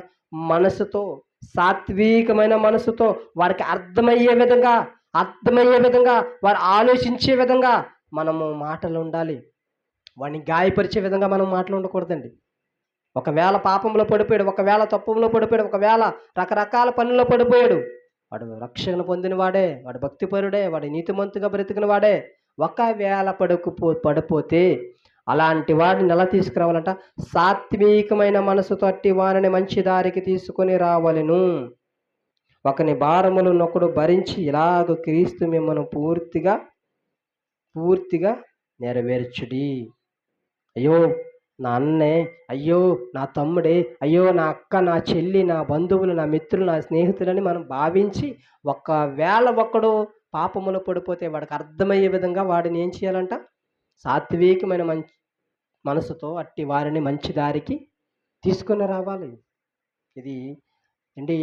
మనసుతో వారికి అర్థమయ్యే విధంగా వారు ఆలోచించే విధంగా మనము మాటలు ఉండాలి. వాడిని గాయపరిచే విధంగా మనం మాటలు ఉండకూడదండి. ఒకవేళ పాపంలో పడిపోయాడు, ఒకవేళ తప్పులో పడిపోయాడు, ఒకవేళ రకరకాల పనుల్లో పడిపోయాడు, వాడు రక్షణ పొందిన వాడే, వాడు భక్తిపరుడే, వాడు నీతిమంతుగా బ్రతికిన వాడే. ఒకవేళ పడిపోతే అలాంటి వాడిని ఎలా తీసుకురావాలంట? సాత్వికమైన మనసుతో అట్టి వారిని మంచి దారికి తీసుకొని రావాలను. ఒకని భారములు నొకడు భరించి ఇలాగ క్రీస్తు మిమ్మల్ని పూర్తిగా నెరవేర్చుడి. అయ్యో నా అన్నే, అయ్యో నా తమ్ముడే, అయ్యో నా అక్క, నా చెల్లి, నా బంధువులు, నా మిత్రులు, నా స్నేహితులని మనం భావించి, ఒకవేళ ఒకడు పాపములో పడిపోతే వాడికి అర్థమయ్యే విధంగా వాడిని ఏం చేయాలంట? సాత్వికమైన మనసుతో అట్టి వారిని మంచి దారికి తీసుకొని రావాలి. ఇది ఏంటి?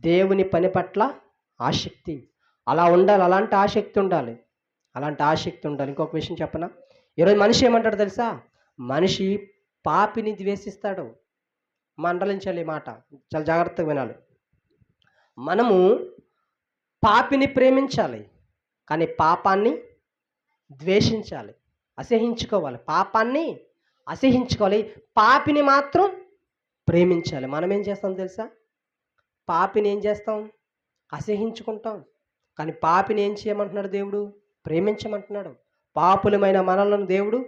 దేవుని పని పట్ల ఆసక్తి. అలా ఉండాలి, అలాంటి ఆసక్తి ఉండాలి. ఇంకొక విషయం చెప్పనా? ఈరోజు మనిషి ఏమంటాడు తెలుసా? మనిషి పాపిని ద్వేషిస్తాడు. మండలించాలి, మాట చాలా జాగ్రత్తగా వినాలి. మనము పాపిని ప్రేమించాలి, కానీ పాపాన్ని ద్వేషించాలి, అసహించుకోవాలి. పాపాన్ని అసహించుకోవాలి, పాపిని మాత్రం ప్రేమించాలి. మనం ఏం చేస్తాం తెలుసా? పాపిని ఏం చేస్తాం? అసహించుకుంటాం. కానీ పాపిని ఏం చేయమంటున్నాడు దేవుడు? ప్రేమించమంటున్నాడు. పాపులమైన మనలను దేవుడు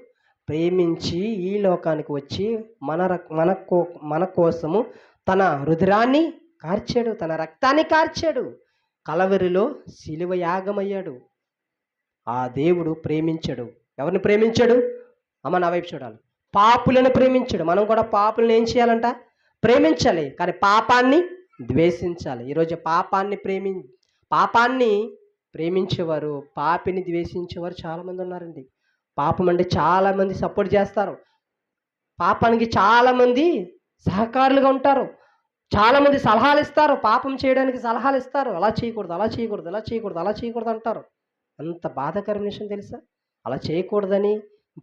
ప్రేమించి ఈ లోకానికి వచ్చి మన కోసము తన రుధిరాన్ని కార్చాడు, తన రక్తాన్ని కార్చాడు, కలవరిలో శిలువ యాగమయ్యాడు. ఆ దేవుడు ప్రేమించాడు. ఎవరిని ప్రేమించాడు? అమ్మ నా వైపు చూడాలి. పాపులను ప్రేమించాడు. మనం కూడా పాపులను ఏం చేయాలంట? ప్రేమించాలి, కానీ పాపాన్ని ద్వేషించాలి. ఈరోజు పాపాన్ని ప్రేమించేవారు, పాపిని ద్వేషించేవారు చాలామంది ఉన్నారండి. పాపం అంటే చాలామంది సపోర్ట్ చేస్తారు, పాపానికి చాలామంది సహకారులుగా ఉంటారు, చాలామంది సలహాలు ఇస్తారు, పాపం చేయడానికి సలహాలు ఇస్తారు. అలా చేయకూడదు అంటారు. అంత బాధాకరమైన విషయం తెలుసా? అలా చేయకూడదని,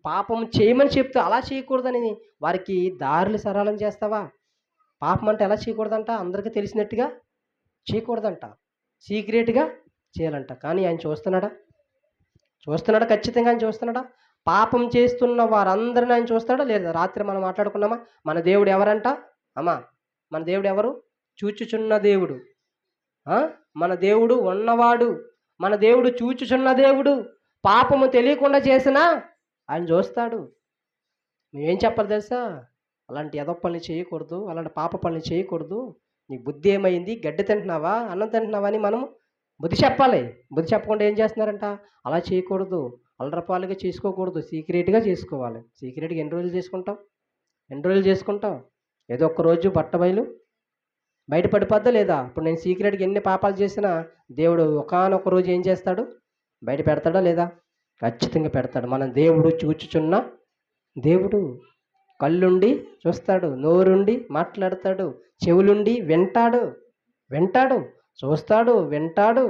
పాపం చేయమని చెప్తే అలా చేయకూడదని వారికి దారులు సరళం చేస్తావా? పాపం అంటే ఎలా చేయకూడదంట? అందరికీ తెలిసినట్టుగా చేయకూడదంట, సీక్రెట్గా చేయాలంట. కానీ ఆయన చూస్తున్నాడా? ఖచ్చితంగా ఆయన చూస్తున్నాడా? పాపం చేస్తున్న వారందరిని ఆయన చూస్తాడా లేదా? రాత్రి మనం మాట్లాడుకున్నామా? మన దేవుడు ఎవరంట? అమ్మా, మన దేవుడు ఎవరు? చూచుచున్న దేవుడు. మన దేవుడు ఉన్నవాడు, మన దేవుడు చూచుచున్న దేవుడు. పాపము తెలియకుండా చేసినా ఆయన చూస్తాడు. నువ్వేం చెప్పాలి తెలుసా? అలాంటి ఎదవ పనులు చేయకూడదు, అలాంటి పాప పనులు చేయకూడదు. నీ బుద్ధి ఏమైంది? గడ్డి తింటున్నావా, అన్నం తింటున్నావా అని మనం బుద్ధి చెప్పాలి. బుద్ధి చెప్పకుండా ఏం చేస్తున్నారంట? అలా చేయకూడదు, అల్లరపాలుగా చేసుకోకూడదు, సీక్రెట్గా చేసుకోవాలి. సీక్రెట్గా ఎన్ని రోజులు చేసుకుంటాం? ఏదో ఒక్క రోజు బయట పడిపోద్దా లేదా? ఇప్పుడు నేను సీక్రెట్గా ఎన్ని పాపాలు చేసినా దేవుడు ఒకానొక రోజు ఏం చేస్తాడు? బయట పెడతాడా లేదా? ఖచ్చితంగా పెడతాడు. మన దేవుడు చూచుచున్న దేవుడు. కళ్ళుండి చూస్తాడు, నోరుండి మాట్లాడతాడు, చెవులుండి వింటాడు, చూస్తాడు, వింటాడు,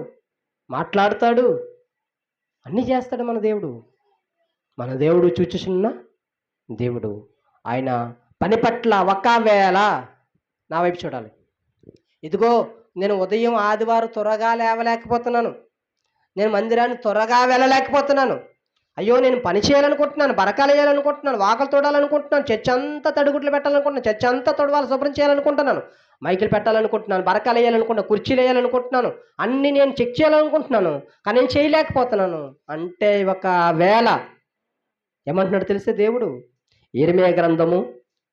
మాట్లాడతాడు, అన్నీ చేస్తాడు మన దేవుడు చూచుచున్న దేవుడు. ఆయన పని పట్ల ఒకవేళ నా వైపు చూడాలి. ఇదిగో నేను ఉదయం ఆదివారం త్వరగా లేవలేకపోతున్నాను, నేను మందిరాన్ని త్వరగా వెళ్ళలేకపోతున్నాను, అయ్యో నేను పని చేయాలనుకుంటున్నాను, బరకాలు వేయాలనుకుంటున్నాను, వాకలు తోడాలనుకుంటున్నాను, చర్చ్ అంతా తడిగుడ్లు పెట్టాలనుకుంటున్నాను, చర్చ్ అంతా తొడవాలి, శుభ్రం చేయాలనుకుంటున్నాను, మైకులు పెట్టాలనుకుంటున్నాను, బరకాలు వేయాలనుకుంటున్నాను, కుర్చీలు వేయాలనుకుంటున్నాను, అన్నీ నేను చెక్ చేయాలనుకుంటున్నాను, కానీ నేను చేయలేకపోతున్నాను అంటే ఒక వేళ ఏమంటున్నాడు తెలిసే దేవుడు? ఇర్మీయా గ్రంథము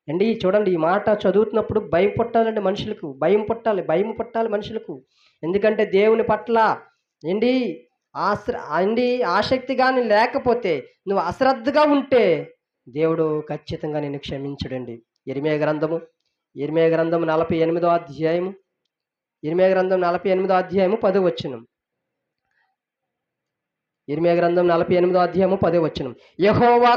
అండి, చూడండి, ఈ మాట చదువుతున్నప్పుడు భయం పుట్టాలండి మనుషులకు, భయం పుట్టాలి మనుషులకు. ఎందుకంటే దేవుని పట్ల ఏంటి ఆసక్తి కానీ లేకపోతే, నువ్వు అశ్రద్ధగా ఉంటే దేవుడు ఖచ్చితంగా నిన్ను క్షమించడండి. ఇర్మీయా గ్రంథము 48వ అధ్యాయము, ఇర్మీయా గ్రంథం 48వ అధ్యాయము 10వ వచనం. ఇర్మీయా గ్రంథం 48వ అధ్యాయము 10వ వచనం. యెహోవా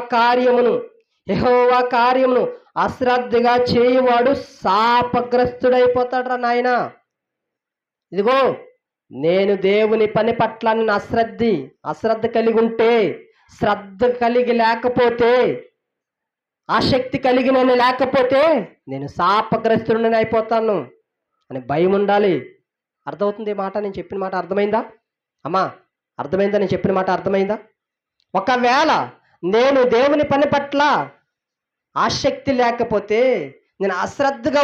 కార్యమును అశ్రద్ధగా చేయువాడు శాపగ్రస్తుడైపోతాడురా నాయనా. ఇదిగో, నేను దేవుని పని పట్ల నేను అశ్రద్ధ కలిగి ఉంటే, శ్రద్ధ కలిగి లేకపోతే, ఆసక్తి కలిగి నేను లేకపోతే నేను శాపగ్రస్తుడిని అయిపోతాను అని భయం ఉండాలి. అర్థమవుతుంది మాట? నేను చెప్పిన మాట అర్థమైందా అమ్మా? అర్థమైందా? నేను చెప్పిన మాట అర్థమైందా? ఒకవేళ నేను దేవుని పని పట్ల ఆసక్తి లేకపోతే, నేను అశ్రద్ధగా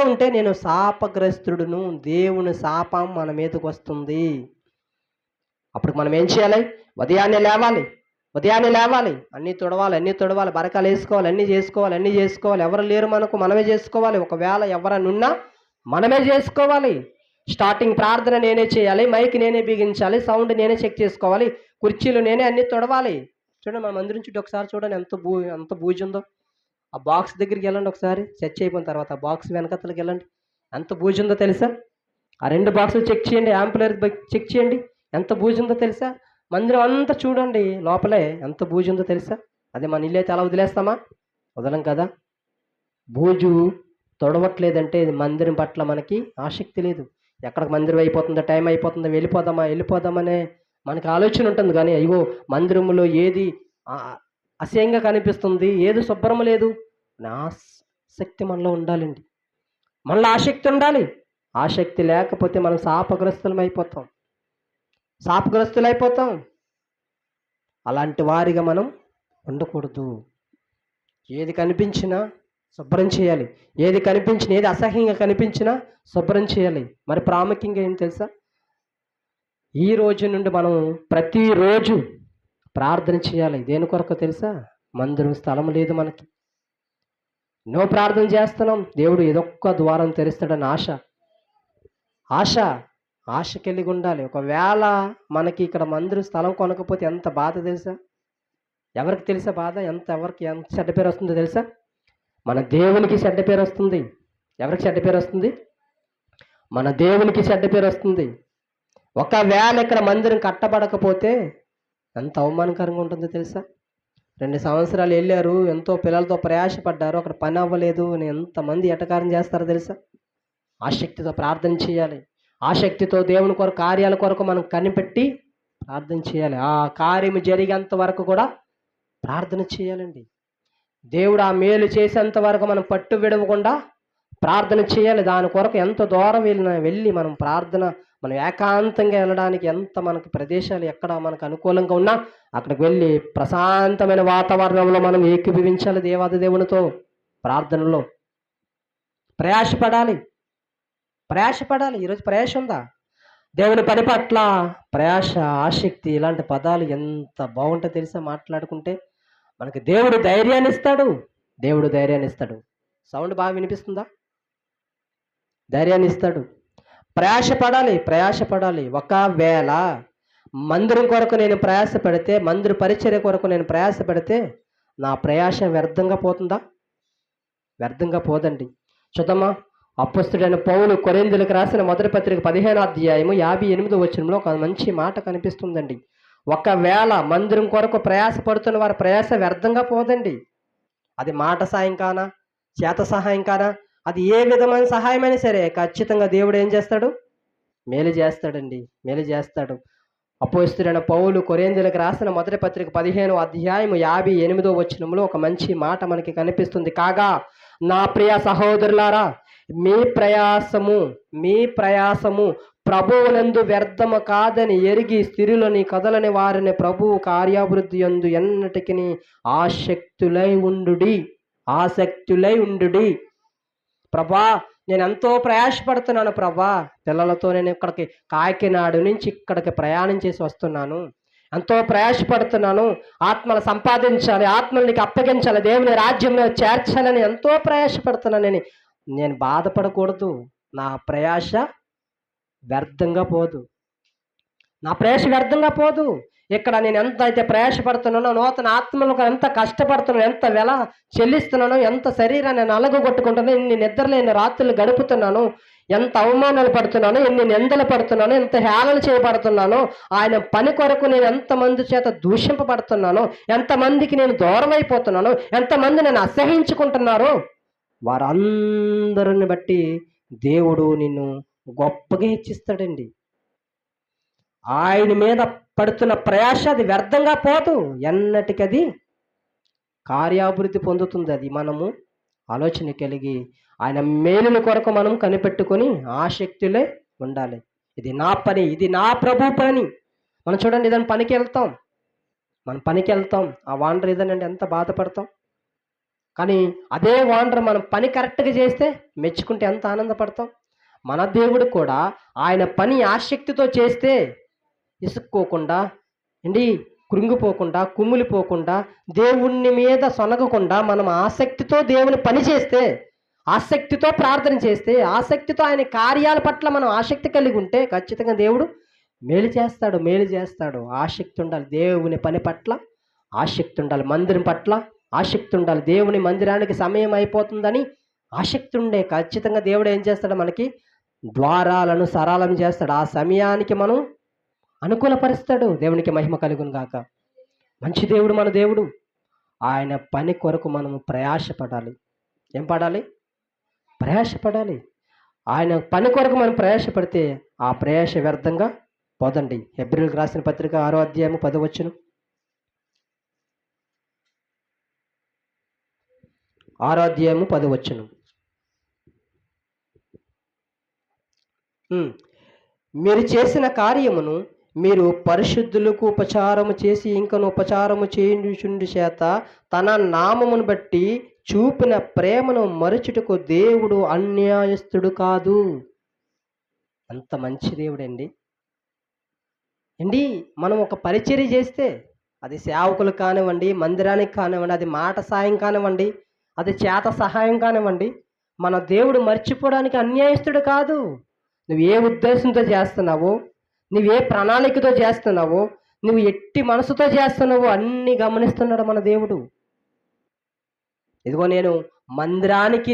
ఉంటే నేను శాపగ్రస్తుడును, దేవుని శాపం మన మీదకి వస్తుంది. అప్పుడు మనం ఏం చేయాలి? ఉదయాన్నే లేవాలి, అన్నీ తొడవాలి, బరకాలు వేసుకోవాలి, అన్నీ చేసుకోవాలి. ఎవరు లేరు మనకు, మనమే చేసుకోవాలి. ఒకవేళ ఎవరైనా ఉన్నా మనమే చేసుకోవాలి. స్టార్టింగ్ ప్రార్థన నేనే చేయాలి, మైక్ నేనే బిగించాలి, సౌండ్ నేనే చెక్ చేసుకోవాలి, కుర్చీలు నేనే అన్నీ తొడవాలి. చూడండి, మన మందిరం చుట్టూ ఒకసారి చూడండి ఎంత బూజు ఉందో. ఆ బాక్స్ దగ్గరికి వెళ్ళండి ఒకసారి, చర్చ్ అయిపోయిన తర్వాత ఆ బాక్స్ వెనకతలకి వెళ్ళండి, ఎంత బూజు ఉందో తెలుసా? ఆ 2 బాక్సులు చెక్ చేయండి, యాంపులర్ చెక్ చేయండి, ఎంత బూజు ఉందో తెలుసా? మందిరం అంతా చూడండి, లోపలే ఎంత బూజు ఉందో తెలుసా? అదే మన ఇల్లు అయితే అలా వదిలేస్తామా? వదలం కదా. బూజు తొడవట్లేదంటే మందిరం పట్ల మనకి ఆసక్తి లేదు. ఎక్కడికి మందిరం అయిపోతుందో, టైం అయిపోతుందో, వెళ్ళిపోదామనే మనకి ఆలోచన ఉంటుంది. కానీ అయ్యో, మందిరంలో ఏది అసహ్యంగా కనిపిస్తుంది, ఏది శుభ్రం లేదు, నా ఆసక్తి మనలో ఉండాలండి. మనలో ఆసక్తి ఉండాలి. ఆసక్తి లేకపోతే మనం శాపగ్రస్తులైపోతాం. అలాంటి వారిగా మనం ఉండకూడదు. ఏది కనిపించినా శుభ్రం చేయాలి, ఏది అసహ్యంగా కనిపించినా శుభ్రం చేయాలి. మరి ప్రాముఖ్యంగా ఏం తెలుసా? ఈ రోజు నుండి మనం ప్రతిరోజు ప్రార్థన చేయాలి. దేని కొరకు తెలుసా? మందిరం స్థలం లేదు మనకి, ఎన్నో ప్రార్థన చేస్తున్నాం, దేవుడు ఏదొక్క ద్వారం తెరుస్తాడని ఆశ కలిగి ఉండాలి. ఒకవేళ మనకి ఇక్కడ మందిరం స్థలం కొనకపోతే ఎంత బాధ తెలుసా? ఎవరికి తెలుసా బాధ? ఎవరికి ఎంత చెడ్డ పేరు వస్తుందో తెలుసా? మన దేవునికి చెడ్డ పేరు వస్తుంది. ఎవరికి చెడ్డ పేరు వస్తుంది? మన దేవునికి చెడ్డ పేరు వస్తుంది. ఒకవేళ ఇక్కడ మందిరం కట్టబడకపోతే ఎంత అవమానకరంగా ఉంటుందో తెలుసా? 2 సంవత్సరాలు వెళ్ళారు, ఎంతో పిల్లలతో ప్రయాసపడ్డారు, అక్కడ పని అవ్వలేదు అని ఎంతమంది ఎటకారం చేస్తారో తెలుసా? ఆసక్తితో ప్రార్థన చేయాలి. ఆసక్తితో దేవుని కొరకు, కార్యాల కొరకు మనం కనిపెట్టి ప్రార్థన చేయాలి. ఆ కార్యము జరిగేంత వరకు కూడా ప్రార్థన చేయాలండి. దేవుడు ఆ మేలు చేసేంత వరకు మనం పట్టు విడవకుండా ప్రార్థన చేయాలి. దాని కొరకు ఎంత దూరం వెళ్ళి మనం ఏకాంతంగా వెళ్ళడానికి ఎంత మనకు ప్రదేశాలు ఎక్కడ మనకు అనుకూలంగా ఉన్నా అక్కడికి వెళ్ళి ప్రశాంతమైన వాతావరణంలో మనం ఏకీభవించాలి దేవాది దేవునితో. ప్రార్థనలో ప్రయాసపడాలి. ఈరోజు ప్రయాస ఉందా? దేవుని పని పట్ల ప్రయాస, ఆసక్తి, ఇలాంటి పదాలు ఎంత బాగుంటాయో తెలుసా? మాట్లాడుకుంటే మనకి దేవుడు ధైర్యాన్ని ఇస్తాడు. సౌండ్ బాగా వినిపిస్తుందా? ధైర్యాన్ని ఇస్తాడు. ప్రయాసపడాలి. ఒకవేళ మందిరం కొరకు నేను ప్రయాసపడితే, మందిర పరిచర్య కొరకు నేను ప్రయాసపడితే నా ప్రయాస వ్యర్థంగా పోతుందా? వ్యర్థంగా పోదండి. చూద్దామా, అపొస్తలుడైన పౌలు కొరింథీయులకు రాసిన మొదటి పత్రిక 15వ అధ్యాయము 58వ వచనంలో ఒక మంచి మాట కనిపిస్తుందండి. ఒకవేళ మందిరం కొరకు ప్రయాసపడుతున్న వారి ప్రయాస వ్యర్థంగా పోదండి. అది మాట సాయం కానా, చేత సహాయం కానా, అది ఏ విధమైన సహాయమైనా సరే ఖచ్చితంగా దేవుడు ఏం చేస్తాడు? మేలు చేస్తాడు. అపొస్తలుడైన పౌలు కొరింథీయులకు రాసిన మొదటి పత్రిక 15వ అధ్యాయము 58వ వచనంలో ఒక మంచి మాట మనకి కనిపిస్తుంది. కాగా నా ప్రియ సహోదరులారా, మీ ప్రయాసము ప్రభువునందు వ్యర్థము కాదని ఎరిగి స్థిరులని కదలని వారిని ప్రభువు కార్యాభివృద్ధి యందు ఎన్నటికి ఆసక్తులై ఉండుడి. ప్రభా, నేను ఎంతో ప్రయాసపడుతున్నాను ప్రభా, పిల్లలతో నేను ఇక్కడికి కాకినాడ నుంచి ఇక్కడికి ప్రయాణం చేసి వస్తున్నాను, ఎంతో ప్రయాసపడుతున్నాను, ఆత్మలు సంపాదించాలి, ఆత్మల్ని అప్పగించాలి, దేవుని రాజ్యంలో చేర్చాలని ఎంతో ప్రయాసపడుతున్నానని నేను బాధపడకూడదు. నా ప్రయాస వ్యర్థంగా పోదు, ఇక్కడ నేను ఎంత అయితే ప్రయాసపడుతున్నానో, నూతన ఆత్మలకు ఎంత కష్టపడుతున్నానో, ఎంత వెల చెల్లిస్తున్నానో, ఎంత శరీరాన్ని నలగొట్టుకుంటున్నానో, ఎన్ని నిద్రలేని రాత్రులు గడుపుతున్నాను, ఎంత అవమానాలు పడుతున్నానో, ఎన్ని నిందలు పడుతున్నానో, ఎంత హేళన చేయబడుతున్నానో, ఆయన పని కొరకు నేను ఎంతమంది చేత దూషింపబడుతున్నానో, ఎంతమందికి నేను దూరం అయిపోతున్నానో, ఎంతమంది నేను అసహించుకుంటున్నారో, వారందరిని బట్టి దేవుడు నిన్ను గొప్పగా హెచ్చిస్తాడండి. ఆయన మీద పడుతున్న ప్రయాస అది వ్యర్థంగా పోదు, ఎన్నటికది కార్యాభివృద్ధి పొందుతుంది. అది మనము ఆలోచన కలిగి ఆయన మేలుల కొరకు మనం కనిపెట్టుకొని ఆసక్తులే ఉండాలి. ఇది నా పని, ఇది నా ప్రభు పని. మనం చూడండి, ఏదైనా పనికి వెళ్తాం, ఆ వాండర్ ఏదనండి ఎంత బాధపడతాం. కానీ అదే వాండర్ మనం పని కరెక్ట్గా చేస్తే మెచ్చుకుంటే ఎంత ఆనందపడతాం. మన దేవుడు కూడా ఆయన పని ఆసక్తితో చేస్తే, ఇసుక్కోకుండా కృంగిపోకుండా, కుమ్మిలిపోకుండా, దేవుని మీద సొనగకుండా మనం ఆసక్తితో దేవుని పని చేస్తే, ఆసక్తితో ప్రార్థన చేస్తే, ఆసక్తితో ఆయన కార్యాల పట్ల మనం ఆసక్తి కలిగి ఉంటే ఖచ్చితంగా దేవుడు మేలు చేస్తాడు. ఆసక్తి ఉండాలి, దేవుని పని పట్ల ఆసక్తి ఉండాలి, మందిరం పట్ల ఆసక్తి ఉండాలి. దేవుని మందిరానికి సమయం అయిపోతుందని ఆసక్తి ఉండే ఖచ్చితంగా దేవుడు ఏం చేస్తాడు, మనకి ద్వారాలను సరళం చేస్తాడు. ఆ సమయానికి మనం అనుకూలపరుస్తాడు. దేవునికి మహిమ కలుగును గాక. మంచి దేవుడు మన దేవుడు. ఆయన పని కొరకు మనము ప్రయాసపడాలి. ఏం పడాలి? ప్రయాసపడాలి. ఆయన పని కొరకు మనం ప్రయాసపడితే ఆ ప్రయాస వ్యర్థంగా పోదండి. హెబ్రీయులకు రాసిన పత్రిక 6వ అధ్యాయము 10వ వచనం. 6వ అధ్యాయము 10వ వచనం. మీరు చేసిన కార్యమును మీరు పరిశుద్ధులకు ఉపచారము చేసి ఇంకను ఉపచారము చేయుచుండు చేత తన నామమును బట్టి చూపిన ప్రేమను మరచుటకు దేవుడు అన్యాయస్తుడు కాదు. అంత మంచి దేవుడండి. మనం ఒక పరిచర్య చేస్తే, అది సేవకులు కానివ్వండి, మందిరానికి కానివ్వండి, అది మాట సాయం కానివ్వండి, అది చేత సహాయం కానివ్వండి, మన దేవుడు మర్చిపోవడానికి అన్యాయస్తుడు కాదు. నువ్వు ఏ ఉద్దేశంతో చేస్తున్నావో, నువ్వు ఏ ప్రణాళికతో చేస్తున్నావో, నువ్వు ఎట్టి మనసుతో చేస్తున్నావో అన్నీ గమనిస్తున్నాడు మన దేవుడు. ఇదిగో నేను మందిరానికి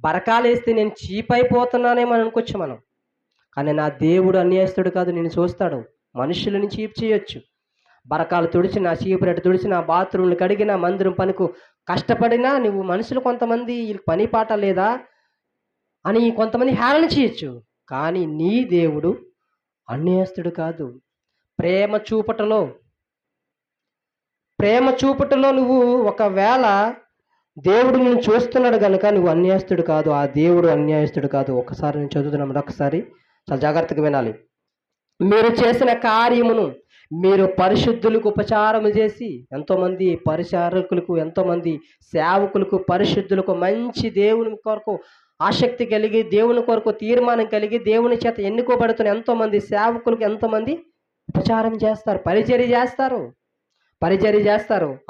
బరకాలేస్తే నేను చీప్ అయిపోతున్నానేమో అనుకోవచ్చు మనం. కానీ నా దేవుడు అన్యాయస్తుడు కాదు. నేను చూస్తాడు. మనుషులని చీప్ చేయొచ్చు. బరకాలు తుడిచినా, చీపురెట్టు తుడిచినా, బాత్రూమ్లు కడిగినా, మందిరం పనికి కష్టపడినా, నువ్వు మనుషులు కొంతమంది వీళ్ళకి పని పాట లేదా అని కొంతమంది హేళన చేయొచ్చు. కానీ నీ దేవుడు అన్యాయస్తుడు కాదు. ప్రేమ చూపటలో నువ్వు ఒకవేళ దేవుడు నేను చూస్తున్నాడు కనుక నువ్వు అన్యాయస్తుడు కాదు. ఆ దేవుడు అన్యాయస్తుడు కాదు. ఒకసారి నేను చదువుతున్నాను, ఒకసారి చాలా జాగ్రత్తగా వినాలి. మీరు చేసిన కార్యమును మీరు పరిశుద్ధులకు ఉపచారము చేసి, ఎంతోమంది పరిచారకులకు, ఎంతోమంది సేవకులకు, పరిశుద్ధులకు, మంచి దేవుని కొరకు ఆసక్తి కలిగి, దేవుని కొరకు తీర్మానం కలిగి, దేవుని చేత ఎన్నుకోబడుతున్న ఎంతోమంది సేవకులకు ఎంతోమంది ఉపచారం చేస్తారు, పరిచర్య చేస్తారు.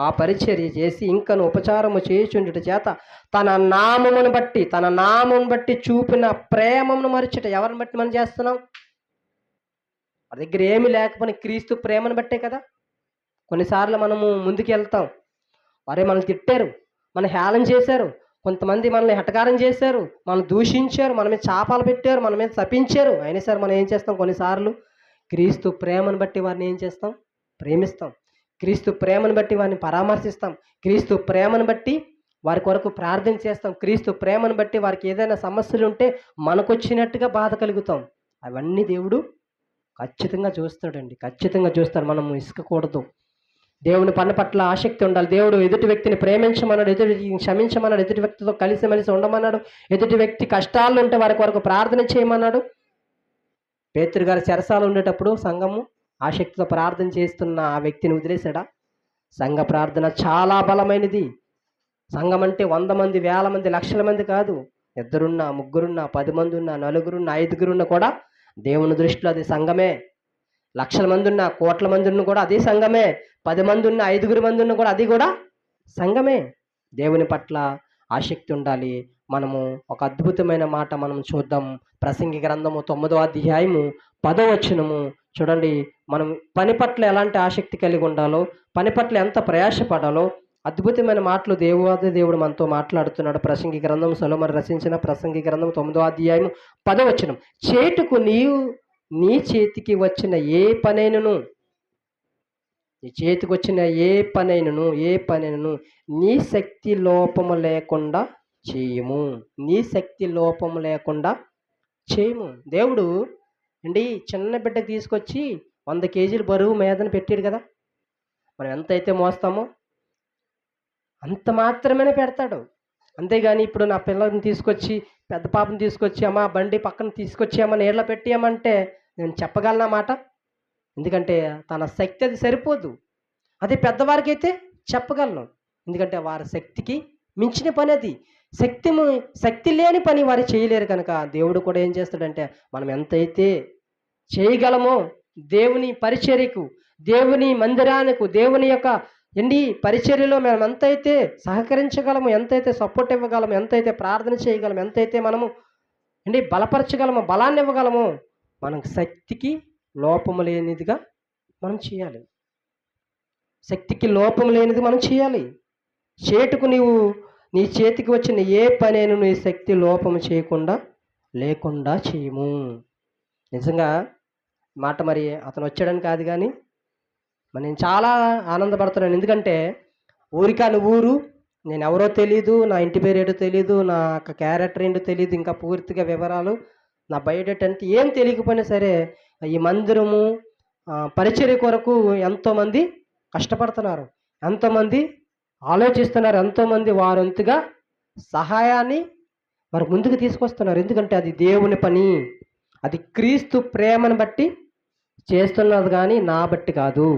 ఆ పరిచర్య చేసి ఇంకను ఉపచారము చేయుచుండుట చేత తన నామమును బట్టి చూపిన ప్రేమను మరచుట. ఎవరిని బట్టి మనం చేస్తున్నాం? మన దగ్గర ఏమీ లేకపోయినా క్రీస్తు ప్రేమను బట్టే కదా. కొన్నిసార్లు మనము ముందుకు వెళ్తాం, వారే మనల్ని తిట్టారు, మన హేళన చేశారు, కొంతమంది మనల్ని హఠకారం చేశారు, మనల్ని దూషించారు, మన మీద చాపాలు పెట్టారు, మన మీద శపించారు. అయినా సరే మనం ఏం చేస్తాం? కొన్నిసార్లు క్రీస్తు ప్రేమను బట్టి వారిని ఏం చేస్తాం? ప్రేమిస్తాం. క్రీస్తు ప్రేమను బట్టి వారిని పరామర్శిస్తాం. క్రీస్తు ప్రేమను బట్టి వారి కొరకు ప్రార్థన చేస్తాం. క్రీస్తు ప్రేమను బట్టి వారికి ఏదైనా సమస్యలు ఉంటే మనకొచ్చినట్టుగా బాధ కలుగుతాం. అవన్నీ దేవుడు ఖచ్చితంగా చూస్తాడండి, ఖచ్చితంగా చూస్తాడు. మనం ఇసుకకూడదు. దేవుని పని పట్ల ఆసక్తి ఉండాలి. దేవుడు ఎదుటి వ్యక్తిని ప్రేమించమన్నాడు, ఎదుటి వ్యక్తిని క్షమించమన్నాడు, ఎదుటి వ్యక్తితో కలిసిమెలిసి ఉండమన్నాడు, ఎదుటి వ్యక్తి కష్టాలు ఉంటే వారి కొరకు ప్రార్థన చేయమన్నాడు. పేతురు గారు చెరసాల ఉండేటప్పుడు సంఘము ఆసక్తితో ప్రార్థన చేస్తున్న ఆ వ్యక్తిని వదిలేశాడా? సంఘ ప్రార్థన చాలా బలమైనది. సంఘం అంటే 100 మంది, వేల మంది, లక్షల మంది కాదు. ఇద్దరున్నా, ముగ్గురున్నా, 10 మంది ఉన్నా, నలుగురున్నా, ఐదుగురున్నా కూడా దేవుని దృష్టిలో అది సంఘమే. లక్షల మంది ఉన్నా, కోట్ల మంది ఉన్న కూడా అది సంఘమే. 10 మంది ఉన్న, 5 మంది ఉన్న కూడా అది కూడా సంఘమే. దేవుని పట్ల ఆసక్తి ఉండాలి. మనము ఒక అద్భుతమైన మాట మనం చూద్దాం. ప్రసంగి గ్రంథము 9వ అధ్యాయము 10వ వచనము చూడండి. మనం పని పట్ల ఎలాంటి ఆసక్తి కలిగి ఉండాలో, పని పట్ల ఎంత ప్రయాసపడాలో అద్భుతమైన మాటలు దేవుడు మనతో మాట్లాడుతున్నాడు. ప్రసంగి గ్రంథం, సొలొమోను రచించిన ప్రసంగి గ్రంథం 9వ అధ్యాయము 10వ వచనం. చేటుకు నీ చేతికి వచ్చిన ఏ పనైనను, నీ చేతికి వచ్చిన ఏ పనైనను నీ శక్తి లోపము లేకుండా చేయము. నీ శక్తి లోపము లేకుండా చేయము. దేవుడు అండి చిన్న బిడ్డకి తీసుకొచ్చి 100 కేజీలు బరువు మీదన పెట్టాడు కదా. మనం ఎంతైతే మోస్తామో అంత మాత్రమే పెడతాడు. అంతేగాని ఇప్పుడు నా పిల్లల్ని తీసుకొచ్చి, పెద్ద పాపని తీసుకొచ్చి, అమ్మ బండి పక్కన తీసుకొచ్చి అమ్మ నీళ్ళ పెట్టామంటే నేను చెప్పగలనా మాట? ఎందుకంటే తన శక్తి అది సరిపోదు. అదే పెద్దవారికి అయితే చెప్పగలను. ఎందుకంటే వారి శక్తికి మించిన పని అది. శక్తి లేని పని వారు చేయలేరు కనుక దేవుడు కూడా ఏం చేస్తాడంటే మనం ఎంతైతే చేయగలమో దేవుని పరిచర్యకు, దేవుని మందిరానికి, దేవుని యొక్క పరిచర్యలో మనం ఎంతైతే సహకరించగలము, ఎంతైతే సపోర్ట్ ఇవ్వగలము, ఎంతైతే ప్రార్థన చేయగలము, ఎంతైతే మనము బలపరచగలము, బలాన్ని ఇవ్వగలము, మనకు శక్తికి లోపము లేనిదిగా మనం చేయాలి. శక్తికి లోపం లేనిది మనం చేయాలి. చేటుకు నీ చేతికి వచ్చిన ఏ పనైనా నీ శక్తి లోపము లేకుండా చేయము. నిజంగా మాట మరి అతను వచ్చాడని కాదు కానీ మరి నేను చాలా ఆనందపడుతున్నాను. ఎందుకంటే ఊరికాని ఊరు, నేను ఎవరో తెలీదు, నా ఇంటి పేరు ఏంటో తెలీదు, నా క్యారెక్టర్ ఏంటో తెలీదు, ఇంకా పూర్తిగా వివరాలు నా బయోడేటా అంటే ఏం తెలియకపోయినా సరే ఈ మందిరము పరిచర్య కొరకు ఎంతోమంది కష్టపడుతున్నారు, ఎంతోమంది ఆలోచిస్తున్నారు, ఎంతోమంది వారంతుగా సహాయాన్ని వారు ముందుకు తీసుకొస్తున్నారు. ఎందుకంటే అది దేవుని పని, అది క్రీస్తు ప్రేమను బట్టి చేస్తున్నది కానీ నా బట్టి కాదు.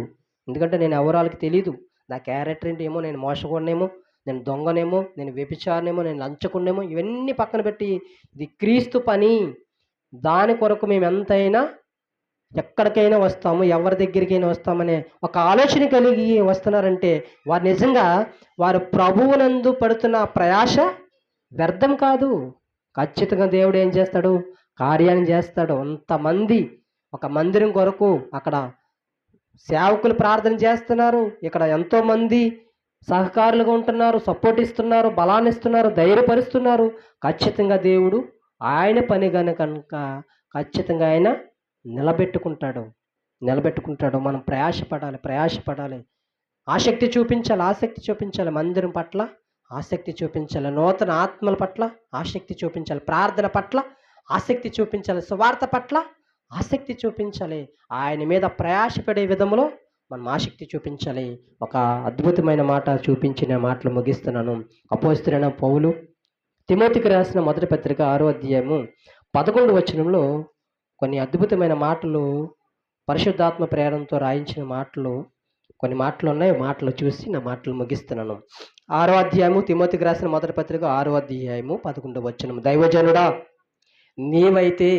ఎందుకంటే నేను ఎవరాలకి తెలీదు, నా క్యారెక్టర్ ఏంటి ఏమో, నేను మోసకుడినేమో, నేను దొంగనేమో, నేను వ్యభిచారనేమో, నేను లంచకుడినేమో, ఇవన్నీ పక్కన పెట్టి ఇది క్రీస్తు పని. దాని కొరకు మేము ఎంతైనా ఎక్కడికైనా వస్తాము, ఎవరి దగ్గరికైనా వస్తామనే ఒక ఆలోచన కలిగి వస్తున్నారంటే వారు నిజంగా వారు ప్రభువునందు పడుతున్న ప్రయాస వ్యర్థం కాదు. ఖచ్చితంగా దేవుడు ఏం చేస్తాడు, కార్యాన్ని చేస్తాడు. అంతమంది ఒక మందిరం కొరకు అక్కడ సేవకులు ప్రార్థన చేస్తున్నారు, ఇక్కడ ఎంతోమంది సహకారులుగా ఉంటున్నారు, సపోర్ట్ ఇస్తున్నారు, బలాన్ని ఇస్తున్నారు, ధైర్యపరుస్తున్నారు. ఖచ్చితంగా దేవుడు ఆయన పని కనుక ఖచ్చితంగా ఆయన నిలబెట్టుకుంటాడు. మనం ప్రయాసపడాలి, ఆసక్తి చూపించాలి, మందిరం పట్ల ఆసక్తి చూపించాలి, నూతన ఆత్మల పట్ల ఆసక్తి చూపించాలి, ప్రార్థన పట్ల ఆసక్తి చూపించాలి, సువార్త పట్ల ఆసక్తి చూపించాలి. ఆయన మీద ప్రయాసపడే విధంలో మనం ఆసక్తి చూపించాలి. ఒక అద్భుతమైన మాట చూపించిన మాటలు ముగిస్తున్నాను. అపోస్తలుడైన పౌలు తిమోతికి రాసిన మొదటి పత్రిక 6వ అధ్యాయము 11వ వచనంలో కొన్ని అద్భుతమైన మాటలు, పరిశుద్ధాత్మ ప్రేరణతో రాయించిన మాటలు కొన్ని మాటలు ఉన్నాయి. మాటలు చూసి నా మాటలు ముగిస్తున్నాను. 6వ అధ్యాయము తిమోతికి రాసిన మొదటి పత్రిక 6వ అధ్యాయము 11వ వచనం. దైవజనుడా, నీవైతే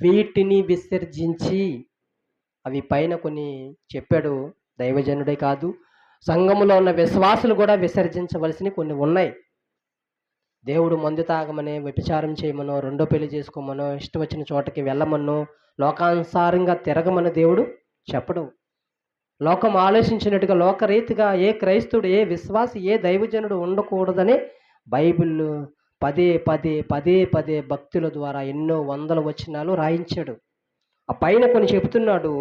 వీటిని విసర్జించి, అవి పైన కొన్ని చెప్పాడు. దైవజనుడే కాదు, సంఘములో ఉన్న విశ్వాసులు కూడా విసర్జించవలసినవి కొన్ని ఉన్నాయి. దేవుడు మందు తాగమని, వ్యభిచారం చేయమనో, రెండో పెళ్లి చేసుకోమనో, ఇష్టం వచ్చిన చోటకి వెళ్ళమనో, లోకానుసారంగా తిరగమని దేవుడు చెప్పడు. లోకం ఆలోచించినట్టుగా లోకరీతిగా ఏ క్రైస్తవుడు, ఏ విశ్వాసి, ఏ దైవజనుడు ఉండకూడదని బైబిల్ పదే భక్తుల ద్వారా ఎన్నో వందల వచనాలు రాయించాడు. ఆ పైన కొన్ని చెబుతున్నాడు,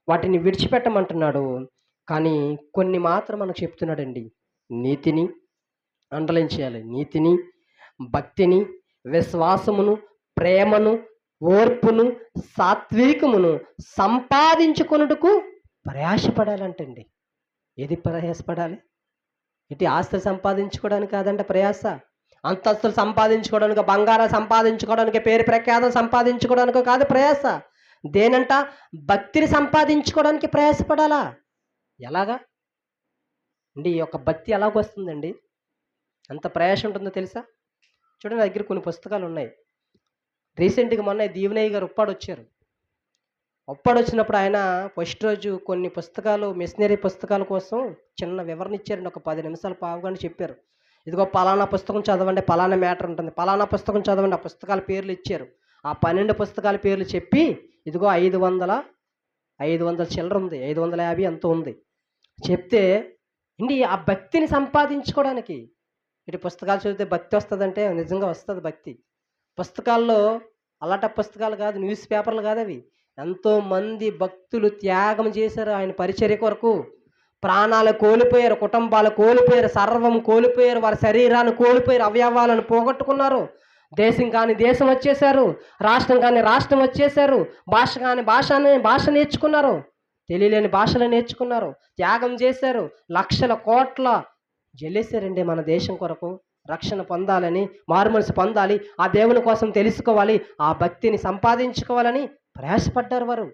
వాటిని విడిచిపెట్టమంటున్నాడు. కానీ కొన్ని మాత్రం మనకు చెప్తున్నాడండి. నీతిని అండర్లైన్ చేయాలి. నీతిని, భక్తిని, విశ్వాసమును, ప్రేమను, ఓర్పును, సాత్వికమును సంపాదించుకొనుటకు ప్రయాసపడాలంటండి. ఏది ప్రయాసపడాలి? ఇటు ఆస్తి సంపాదించుకోవడానికి కాదంట ప్రయాస. అంతస్తులు సంపాదించుకోవడానికి, బంగారం సంపాదించుకోవడానికి, పేరు ప్రఖ్యాతం సంపాదించుకోవడానికి కాదు ప్రయాస. దేనంట? భక్తిని సంపాదించుకోవడానికి ప్రయాసపడాలా. ఎలాగా అండి? ఈ యొక్క భక్తి ఎలాగొస్తుందండి? ఎంత ప్రయాస ఉంటుందో తెలుసా? చూడండి, నా దగ్గర కొన్ని పుస్తకాలు ఉన్నాయి. రీసెంట్గా మొన్న దీవెనయ్య గారు ఉప్పాడొచ్చారు. ఉప్పాడొచ్చినప్పుడు ఆయన ఫస్ట్ రోజు కొన్ని పుస్తకాలు, మిషనరీ పుస్తకాల కోసం చిన్న వివరణ ఇచ్చారండి. ఒక 10 నిమిషాలు పావుగంట చెప్పారు. ఇదిగో పలానా పుస్తకం చదవండి, పలానా మ్యాటర్ ఉంటుంది, పలానా పుస్తకం చదవండి. ఆ పుస్తకాల పేర్లు ఇచ్చారు. ఆ 12 పుస్తకాల పేర్లు చెప్పి, ఇదిగో 500 చిల్లర ఉంది, 550 ఎంతో ఉంది చెప్తే, అండి ఆ భక్తిని సంపాదించుకోవడానికి. ఇటు పుస్తకాలు చదివితే భక్తి వస్తుందంటే నిజంగా వస్తుంది భక్తి. పుస్తకాల్లో అలాంటి పుస్తకాలు కాదు, న్యూస్ పేపర్లు కాదు అవి. ఎంతోమంది భక్తులు త్యాగం చేశారు ఆయన పరిచర్య కొరకు. ప్రాణాలు కోల్పోయారు, కుటుంబాలు కోల్పోయారు, సర్వం కోల్పోయారు, వారి శరీరాన్ని కోల్పోయారు, అవయవాలను పోగొట్టుకున్నారు. దేశం కాని దేశం వచ్చేసారు, రాష్ట్రం కాని రాష్ట్రం వచ్చేసారు, భాష కాని భాష నేర్చుకున్నారు, తెలియలేని భాషలు నేర్చుకున్నారు, త్యాగం చేశారు, లక్షల కోట్ల జల్లేశారండి మన దేశం కొరకు. రక్షణ పొందాలని, మారుమనసు పొందాలి, ఆ దేవుని కోసం తెలుసుకోవాలి, ఆ భక్తిని సంపాదించుకోవాలని ప్రయాసపడ్డారు వారు.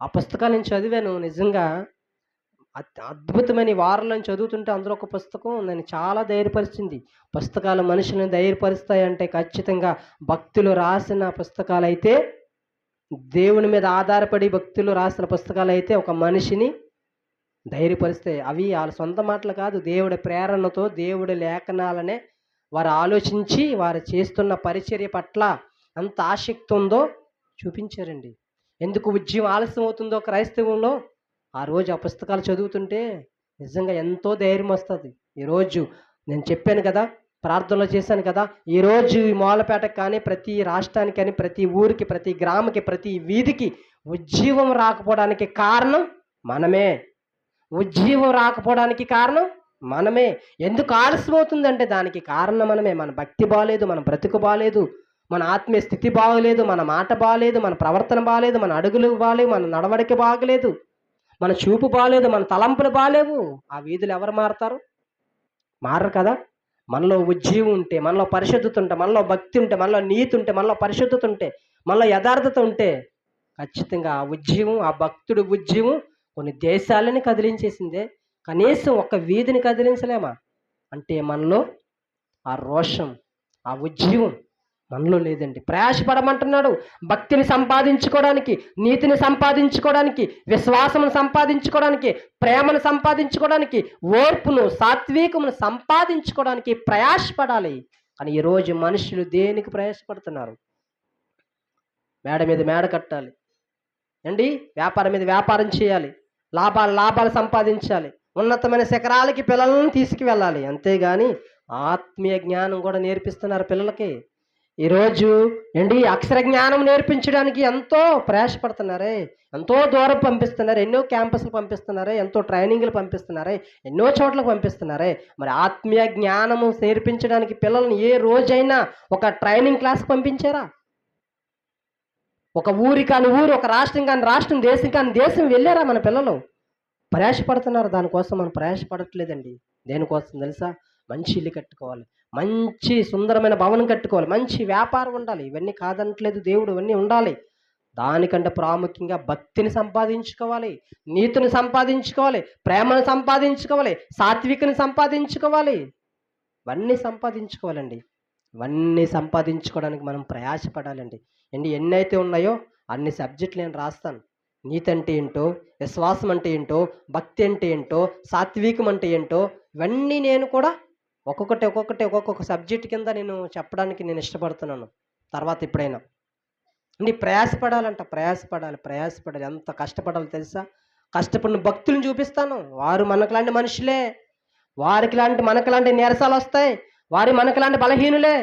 ఆ పుస్తకాలు నేను చదివాను. నిజంగా అద్భుతమైన వారంలో చదువుతుంటే అందులో ఒక పుస్తకం నన్ను చాలా ధైర్యపరిచింది. పుస్తకాలు మనుషులను ధైర్యపరుస్తాయంటే ఖచ్చితంగా భక్తులు రాసిన పుస్తకాలు అయితే, దేవుని మీద ఆధారపడి భక్తులు రాసిన పుస్తకాలు అయితే ఒక మనిషిని ధైర్యపరుస్తాయి. అవి వాళ్ళ సొంత మాటలు కాదు, దేవుడి ప్రేరణతో, దేవుడి లేఖనాలనే వారు ఆలోచించి వారు చేస్తున్న పరిచర్య పట్ల ఎంత ఆసక్తి ఉందో చూపించారండి. ఎందుకు ఉద్యమం ఆలస్యం అవుతుందో క్రైస్తవంలో, ఆ రోజు ఆ పుస్తకాలు చదువుతుంటే నిజంగా ఎంతో ధైర్యం వస్తుంది. ఈరోజు నేను చెప్పాను కదా, ప్రార్థనలో చేశాను కదా, ఈరోజు ఈ మూలపేటకు కానీ, ప్రతి రాష్ట్రానికి కానీ, ప్రతి ఊరికి, ప్రతి గ్రామకి, ప్రతి వీధికి ఉజ్జీవం రాకపోవడానికి కారణం మనమే. ఉజ్జీవం రాకపోవడానికి కారణం మనమే. ఎందుకు ఆలస్యం అవుతుందంటే దానికి కారణం మనమే. మన భక్తి బాలేదు, మన బ్రతుకు బాలేదు, మన ఆత్మీయ స్థితి బాగలేదు, మన మాట బాగలేదు, మన ప్రవర్తన బాగలేదు, మన అడుగులు బాగలేవు, మన నడవడిక బాగలేదు, మన చూపు బాగలేదు, మన తలంపులు బాగలేవు. ఆ వీధులు ఎవరు మారుతారు? మారరు కదా. మనలో ఉజ్జీవం ఉంటే, మనలో పరిశుద్ధత ఉంటే, మనలో భక్తి ఉంటే, మనలో నీతి ఉంటే, మనలో పరిశుద్ధత ఉంటే, మనలో యథార్థత ఉంటే ఖచ్చితంగా ఆ ఉజ్జీవం, ఆ భక్తుడి ఉజ్జీవం కొన్ని దేశాలని కదిలించేసిందే, కనీసం ఒక వీధిని కదిలించలేమా? అంటే మనలో ఆ రోషం, ఆ ఉజ్జీవం మనలో లేదండి. ప్రయాసపడమంటున్నాడు భక్తిని సంపాదించుకోవడానికి, నీతిని సంపాదించుకోవడానికి, విశ్వాసమును సంపాదించుకోవడానికి, ప్రేమను సంపాదించుకోవడానికి, ఓర్పును, సాత్వికమును సంపాదించుకోవడానికి ప్రయాసపడాలి. కానీ ఈరోజు మనుషులు దేనికి ప్రయాసపడుతున్నారు? మేడ మీద మేడ కట్టాలి అండి, వ్యాపారం మీద వ్యాపారం చేయాలి, లాభాలు సంపాదించాలి, ఉన్నతమైన శిఖరాలకి పిల్లలను తీసుకువెళ్ళాలి. అంతేగాని ఆత్మీయ జ్ఞానం కూడా నేర్పిస్తున్నారు పిల్లలకి. ఈరోజు అక్షర జ్ఞానం నేర్పించడానికి ఎంతో ప్రయాసపడుతున్నారే, ఎంతో దూరం పంపిస్తున్నారే, ఎన్నో క్యాంపస్లు పంపిస్తున్నారే, ఎంతో ట్రైనింగ్లు పంపిస్తున్నారే, ఎన్నో చోట్లకు పంపిస్తున్నారే. మరి ఆత్మీయ జ్ఞానము నేర్పించడానికి పిల్లల్ని ఏ రోజైనా ఒక ట్రైనింగ్ క్లాస్ పంపించారా? ఒక ఊరి కాని ఊరు, ఒక రాష్ట్రం కాని రాష్ట్రం, దేశం కాని దేశం వెళ్ళారా మన పిల్లలు? ప్రయాసపడుతున్నారు. దానికోసం మనం ప్రయాసపడట్లేదండి. దేనికోసం తెలుసా? మంచి ఇల్లు కట్టుకోవాలి, మంచి సుందరమైన భవనం కట్టుకోవాలి, మంచి వ్యాపారం ఉండాలి. ఇవన్నీ కాదనట్లేదు దేవుడు, ఇవన్నీ ఉండాలి. దానికంటే ప్రాముఖ్యంగా భక్తిని సంపాదించుకోవాలి, నీతిని సంపాదించుకోవాలి, ప్రేమను సంపాదించుకోవాలి, సాత్వికని సంపాదించుకోవాలి. ఇవన్నీ సంపాదించుకోవాలండి. ఇవన్నీ సంపాదించుకోవడానికి మనం ప్రయాసపడాలండి. ఎన్నైతే ఉన్నాయో అన్ని సబ్జెక్టులు నేను రాస్తాను. నీతి అంటే ఏంటో, విశ్వాసం అంటే ఏంటో, భక్తి అంటే ఏంటో, సాత్వికం అంటే ఏంటో, ఇవన్నీ నేను కూడా ఒక్కొక్క సబ్జెక్ట్ కింద నేను చెప్పడానికి నేను ఇష్టపడుతున్నాను. తర్వాత ఎప్పుడైనా ప్రయాసపడాలంట, ప్రయాసపడాలి. ఎంత కష్టపడాలో తెలుసా? కష్టపడిన భక్తులను చూపిస్తాను. వారు మనకులాంటి మనుషులే, మనకులాంటి నీరసాలు వస్తాయి, వారి మనకులాంటి బలహీనులే.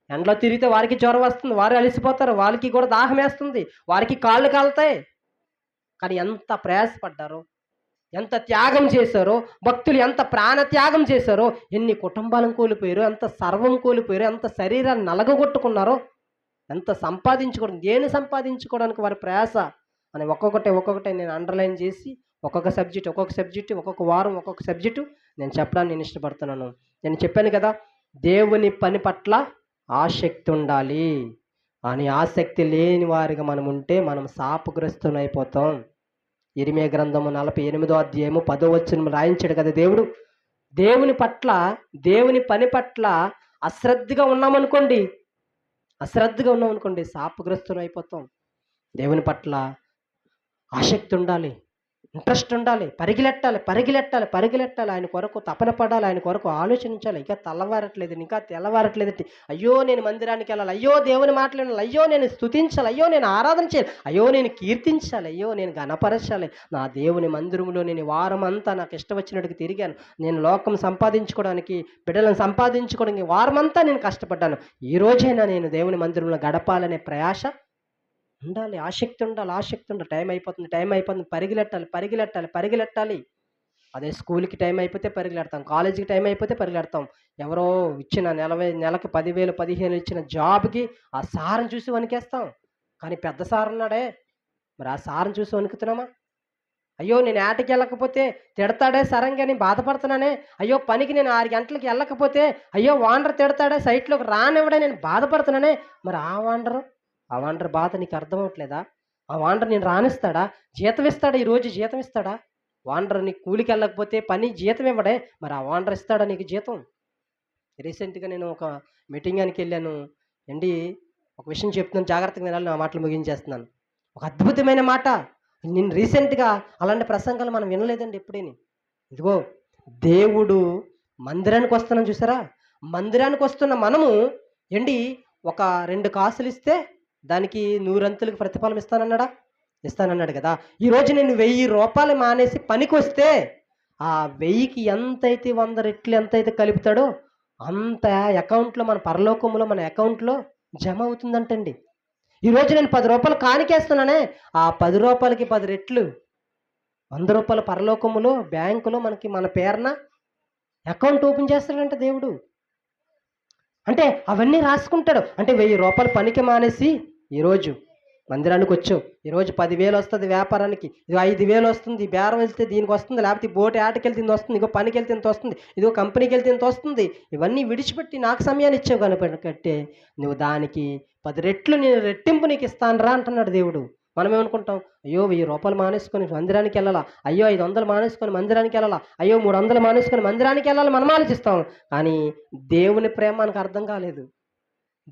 ఎండలో తిరిగితే వారికి జ్వరం వస్తుంది, వారు అలసిపోతారు, వారికి కూడా దాహం వేస్తుంది, వారికి కాళ్ళు కాలుతాయి. కానీ ఎంత ప్రయాసపడ్డారో, ఎంత త్యాగం చేశారో, భక్తులు ఎంత ప్రాణ త్యాగం చేశారో, ఎన్ని కుటుంబాలను కోల్పోయారో, ఎంత సర్వం కోల్పోయారో, ఎంత శరీరాన్ని నలగగొట్టుకున్నారో, ఎంత సంపాదించుకోవడం, దేని సంపాదించుకోవడానికి వారి ప్రయాస అని ఒక్కొక్కటి నేను అండర్లైన్ చేసి ఒక్కొక్క సబ్జెక్టు, ఒక్కొక్క వారం ఒక్కొక్క సబ్జెక్టు నేను చెప్పడానికి నేను ఇష్టపడుతున్నాను. నేను చెప్పాను కదా, దేవుని పని పట్ల ఆసక్తి ఉండాలి. అని ఆసక్తి లేని వారిగా మనం ఉంటే మనం శాపగ్రస్తులైపోతాం. ఇరిమియా గ్రంథము 48వ అధ్యాయము 10వ వచనం రాయించాడు కదా దేవుడు. దేవుని పని పట్ల అశ్రద్ధగా ఉన్నామనుకోండి శాపగ్రస్తులు అయిపోతాం. దేవుని పట్ల ఆసక్తి ఉండాలి, ఇంట్రెస్ట్ ఉండాలి, పరిగెలెట్టాలి, ఆయన కొరకు తపన పడాలి, ఆయన కొరకు ఆలోచించాలి. ఇంకా తెల్లవారట్లేదు, అయ్యో నేను మందిరానికి వెళ్ళాలి, అయ్యో దేవుని మాటలు వినాలి, అయ్యో నేను స్తుతించాలి, అయ్యో నేను ఆరాధన చేయాలి, అయ్యో నేను కీర్తించాలి, అయ్యో నేను ఘనపరచాలి. నా దేవుని మందిరంలో నేను వారం అంతా నాకు ఇష్టం వచ్చినట్టుగా తిరిగాను. నేను లోకం సంపాదించుకోవడానికి, బిడ్డలను సంపాదించుకోవడానికి వారమంతా నేను కష్టపడ్డాను. ఈ రోజైనా నేను దేవుని మందిరంలో గడపాలనే ప్రయాస ఉండాలి, ఆసక్తి ఉండాలి. టైం అయిపోతుంది, పరిగెలెట్టాలి. అదే స్కూల్కి టైం అయిపోతే పరిగెడతాం, కాలేజీకి టైం అయిపోతే పరిగెడతాం. ఎవరో ఇచ్చిన నెలకి 10,000 15,000 ఇచ్చిన జాబ్కి ఆ సార్ని చూసి వణికేస్తాం. కానీ పెద్ద సార్ ఉన్నాడే, మరి ఆ సార్ని చూసి వణుకుతున్నామా? అయ్యో నేను ఆటకి వెళ్ళకపోతే తిడతాడే సరంగా నేను బాధపడుతున్నానే, అయ్యో పనికి నేను 6 గంటలకి వెళ్ళకపోతే అయ్యో ఓనర్ తిడతాడే, సైట్లోకి రానివ్వడే నేను బాధపడుతున్నానే. మరి ఆ వాండర్ బాధ నీకు అర్థం అవ్వట్లేదా? ఆ వాండర్ నేను రానిస్తాడా? జీతం ఇస్తాడా? ఈరోజు జీతం ఇస్తాడా? వాండర్ నీకు కూలికి వెళ్ళకపోతే పని జీతం ఇవ్వడే, మరి ఆ వాండర్ ఇస్తాడా నీకు జీతం? రీసెంట్గా నేను ఒక మీటింగానికి వెళ్ళాను అండి. ఒక విషయం చెప్తున్నాను, జాగ్రత్తగా వినాలి, నా మాటలు ముగించేస్తున్నాను. ఒక అద్భుతమైన మాట. నేను రీసెంట్గా అలాంటి ప్రసంగాలు మనం వినలేదండి ఎప్పుడేని. ఇదిగో దేవుడు మందిరానికి వస్తున్నాం చూసారా, మందిరానికి వస్తున్న మనము ఏంటి ఒక 2 కాసులు ఇస్తే దానికి 100 అంతులకు ప్రతిఫలం ఇస్తానన్నాడు కదా. ఈరోజు నేను 1000 రూపాయలు మానేసి పనికి వస్తే ఆ 1000కి ఎంతైతే 100 రెట్లు ఎంతైతే కలుపుతాడో అంత అకౌంట్లో మన పరలోకంలో మన అకౌంట్లో జమ అవుతుందంటండి. ఈరోజు నేను 10 రూపాయలు కానికేస్తున్నానే, ఆ 10 రూపాయలకి 10 రెట్లు 100 రూపాయల పరలోకములో బ్యాంకులో మనకి మన పేరున అకౌంట్ ఓపెన్ చేస్తాడంట దేవుడు. అంటే అవన్నీ రాసుకుంటాడు. అంటే 1000 రూపాయలు పనికి మానేసి ఈరోజు మందిరానికి వచ్చావు, ఈరోజు 10,000 వస్తుంది వ్యాపారానికి, ఇదిగో 5,000 వస్తుంది, బేరం వెళ్తే దీనికి వస్తుంది, లేకపోతే బోట్ ఆటకెళ్తే ఇంత వస్తుంది, ఇగో పనికి వెళ్తే ఇంత వస్తుంది, ఇదిగో కంపెనీకి వెళ్తే ఇంత వస్తుంది. ఇవన్నీ విడిచిపెట్టి నాకు సమయాన్ని ఇచ్చావు కనుకట్టే నువ్వు దానికి 10 రెట్లు నేను రెట్టింపు నీకు ఇస్తాను రా అంటున్నాడు దేవుడు. మనం ఏమనుకుంటాం, అయ్యో 1000 రూపాయలు మానేసుకొని మందిరానికి వెళ్ళాలా, అయ్యో 500 మానేసుకొని మందిరానికి వెళ్ళాలా, అయ్యో 300 మానేసుకొని మందిరానికి వెళ్ళాలి మనం ఆలోచిస్తాం. కానీ దేవుని ప్రేమ మనకు అర్థం కాలేదు.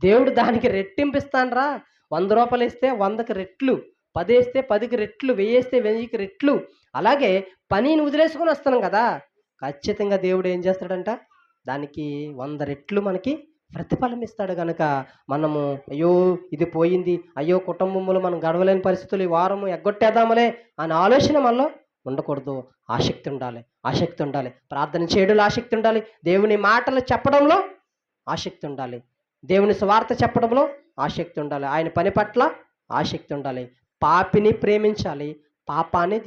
దేవుడు దానికి రెట్టింపు ఇస్తానరా, 100 రూపాయలు ఇస్తే 100కి రెట్లు, 10 వేస్తే 10కి రెట్లు, 1000 వేస్తే 1000కి రెట్లు. అలాగే పనిని వదిలేసుకొని వస్తున్నాం కదా, ఖచ్చితంగా దేవుడు ఏం చేస్తాడంట, దానికి 100 రెట్లు మనకి ప్రతిఫలం ఇస్తాడు. కనుక మనము అయ్యో ఇది పోయింది, అయ్యో కుటుంబంలో మనం గడవలేని పరిస్థితులు, ఈ వారము ఎగ్గొట్టేద్దామలే అనే ఆలోచన మనలో ఉండకూడదు. ఆసక్తి ఉండాలి, ప్రార్థన చేయడంలో ఆసక్తి ఉండాలి, దేవుని మాటలు చెప్పడంలో ఆసక్తి ఉండాలి, దేవుని స్వార్థ చెప్పడంలో ఆసక్తి ఉండాలి, ఆయన పని పట్ల ఆసక్తి ఉండాలి. పాపిని ప్రేమించాలి, పాపాన్ని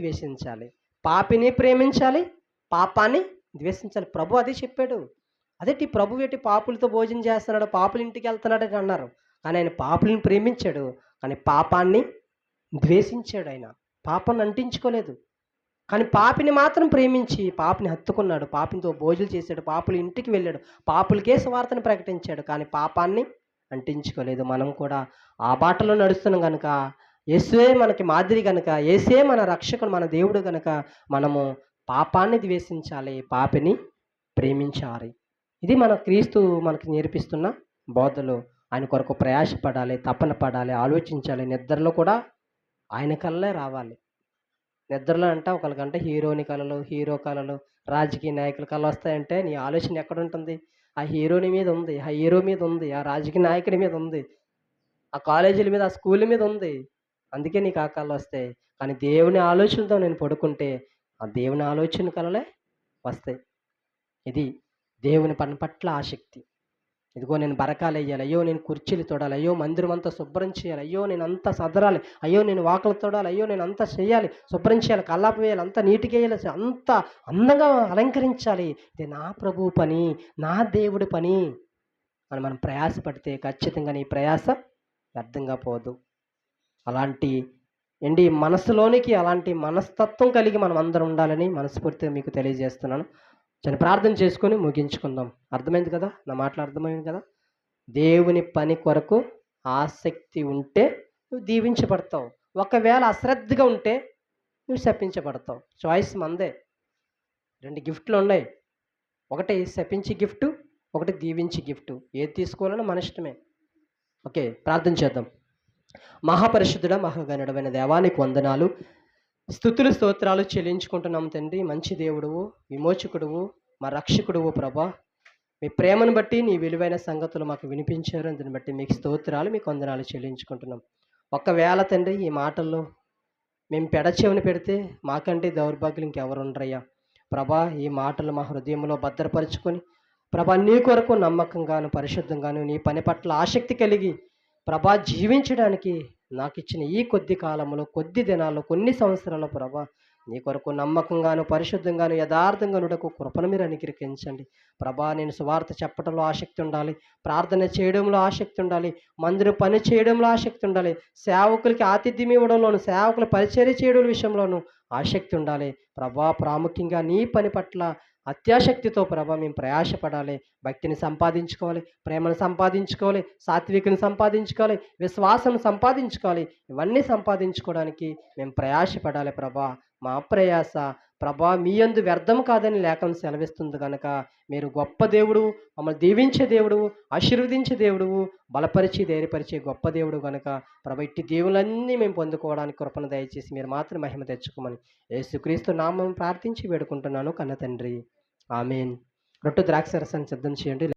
ద్వేషించాలి. ప్రభు అదే చెప్పాడు. అదేంటి ప్రభు ఏంటి పాపులతో భోజనం చేస్తున్నాడు, పాపుల ఇంటికి వెళ్తున్నాడు అని అన్నారు. కానీ ఆయన పాపులను ప్రేమించాడు, కానీ పాపాన్ని ద్వేషించాడు. ఆయన పాపాన్ని అంటించుకోలేదు, కానీ పాపిని మాత్రం ప్రేమించి పాపిని హత్తుకున్నాడు, పాపితో భోజనం చేశాడు, పాపుల ఇంటికి వెళ్ళాడు, పాపులకే సువార్తను ప్రకటించాడు, కానీ పాపాన్ని అంటించుకోలేదు. మనం కూడా ఆ బాటలో నడుస్తున్నాం కనుక, యేసువే మనకి మాదిరి కనుక, యేసే మన రక్షకుడు, మన దేవుడు కనుక మనము పాపాన్ని ద్వేషించాలి, పాపిని ప్రేమించాలి. ఇది మన క్రీస్తు మనకి నేర్పిస్తున్న బోధలు. ఆయన కొరకు ప్రయాసపడాలి, తపన పడాలి, ఆలోచించాలి. నిద్రలో కూడా ఆయన కళ్ళే రావాలి. నిద్రలో అంటే ఒకరికంటే హీరోని కళలు, హీరో కళలు, రాజకీయ నాయకుల కళలు వస్తాయంటే నీ ఆలోచన ఎక్కడ ఉంటుంది? ఆ హీరోని మీద ఉంది, ఆ హీరో మీద ఉంది, ఆ రాజకీయ నాయకుడి మీద ఉంది, ఆ కాలేజీల మీద, ఆ స్కూల్ మీద ఉంది. అందుకే నీకు ఆ కళలు వస్తాయి. కానీ దేవుని ఆలోచనతో నేను పడుకుంటే ఆ దేవుని ఆలోచన కళలే వస్తాయి. ఇది దేవుని పని పట్ల ఆసక్తి. ఇదిగో నేను బరకాలు వేయాలి, అయ్యో నేను కుర్చీలు తోడాలి, అయ్యో మందిరం అంతా శుభ్రం చేయాలి, అయ్యో నేను అంతా సదరాలి, అయ్యో నేను వాకలు తోడాలి, అయ్యో నేను అంతా చేయాలి, శుభ్రం చేయాలి, కల్లాపు వేయాలి, అంతా నీట్గా వేయాలి, అంతా అందంగా అలంకరించాలి. ఇది నా ప్రభువు పని, నా దేవుడి పని అని మనం ప్రయాసపడితే ఖచ్చితంగా నీ ప్రయాస వ్యర్థంగా పోదు. అలాంటి మనసులోనికి అలాంటి మనస్తత్వం కలిగి మనం అందరం ఉండాలని మనస్ఫూర్తిగా మీకు తెలియజేస్తున్నాను. ప్రార్థన చేసుకొని ముగించుకుందాం. అర్థమైంది కదా, నా మాటలు అర్థమైంది కదా. దేవుని పని కొరకు ఆసక్తి ఉంటే నువ్వు దీవించబడతావు. ఒకవేళ అశ్రద్ధగా ఉంటే నువ్వు శపించబడతావు. చాయిస్ మందే. 2 గిఫ్ట్లు ఉన్నాయి. ఒకటి శపించి గిఫ్ట్, ఒకటి దీవించి గిఫ్ట్. ఏది తీసుకోవాలన్నా మన ఇష్టమే. ఓకే, ప్రార్థన చేద్దాం. మహాపరిశుద్ధుడ, మహాగణుడమైన దేవానికి వందనాలు, స్తుతులు స్తోత్రాలు చెల్లించుకుంటున్నాం తండ్రి. మంచి దేవుడువు, విమోచకుడువు, మా రక్షకుడువు ప్రభా. మీ ప్రేమను బట్టి నీ విలువైన సంగతులు మాకు వినిపించారు. అందుని బట్టి మీకు స్తోత్రాలు, మీకు వందనాలు చెల్లించుకుంటున్నాం. ఒకవేళ తండ్రి ఈ మాటల్లో మేము పెడచెవిని పెడితే మాకంటే దౌర్భాగ్యులు ఇంకెవరు ఉండరయ్యా ప్రభా. ఈ మాటలు మా హృదయంలో భద్రపరుచుకొని ప్రభా, నీ కొరకు నమ్మకంగాను పరిశుద్ధంగాను నీ పని పట్ల ఆసక్తి కలిగి ప్రభా జీవించడానికి నాకు ఇచ్చిన ఈ కొద్ది కాలంలో, కొద్ది దినాల్లో, కొన్ని సంవత్సరాల్లో ప్రభా నీ కొరకు నమ్మకంగాను పరిశుద్ధంగాను యథార్థంగా నుడకు కృపను మీరు అనుగ్రహించండి ప్రభా. నేను సువార్త చెప్పడంలో ఆసక్తి ఉండాలి, ప్రార్థన చేయడంలో ఆసక్తి ఉండాలి, మందిరం పని చేయడంలో ఆసక్తి ఉండాలి, సేవకులకి ఆతిథ్యం ఇవ్వడంలోను, సేవకుల పరిచర్య చేయడం విషయంలోనూ ఆసక్తి ఉండాలి ప్రభా. ప్రాముఖ్యంగా నీ పని పట్ల అత్యాశక్తితో ప్రభా మేము ప్రయాసపడాలి. భక్తిని సంపాదించుకోవాలి, ప్రేమను సంపాదించుకోవాలి, సాత్వికను సంపాదించుకోవాలి, విశ్వాసం సంపాదించుకోవాలి. ఇవన్నీ సంపాదించుకోవడానికి మేము ప్రయాసపడాలి ప్రభా. మా ప్రయాస ప్రభా మీ యందు వ్యర్థం కాదని లేఖనం సెలవిస్తుంది కనుక మీరు గొప్ప దేవుడు, మమ్మల్ని దీవించే దేవుడు, ఆశీర్వదించే దేవుడు, బలపరిచి ధైర్యపరిచే గొప్ప దేవుడు కనుక ప్రభా ఇట్టి దేవులన్నీ మేము పొందుకోవడానికి కృపను దయచేసి మీరు మాత్రం మహిమ తెచ్చుకోమని యేసుక్రీస్తు నామం ప్రార్థించి వేడుకుంటున్నాను కన్న తండ్రి. ఆమేన్. రొట్టె ద్రాక్ష రసాన్ని సిద్ధం చేయండి.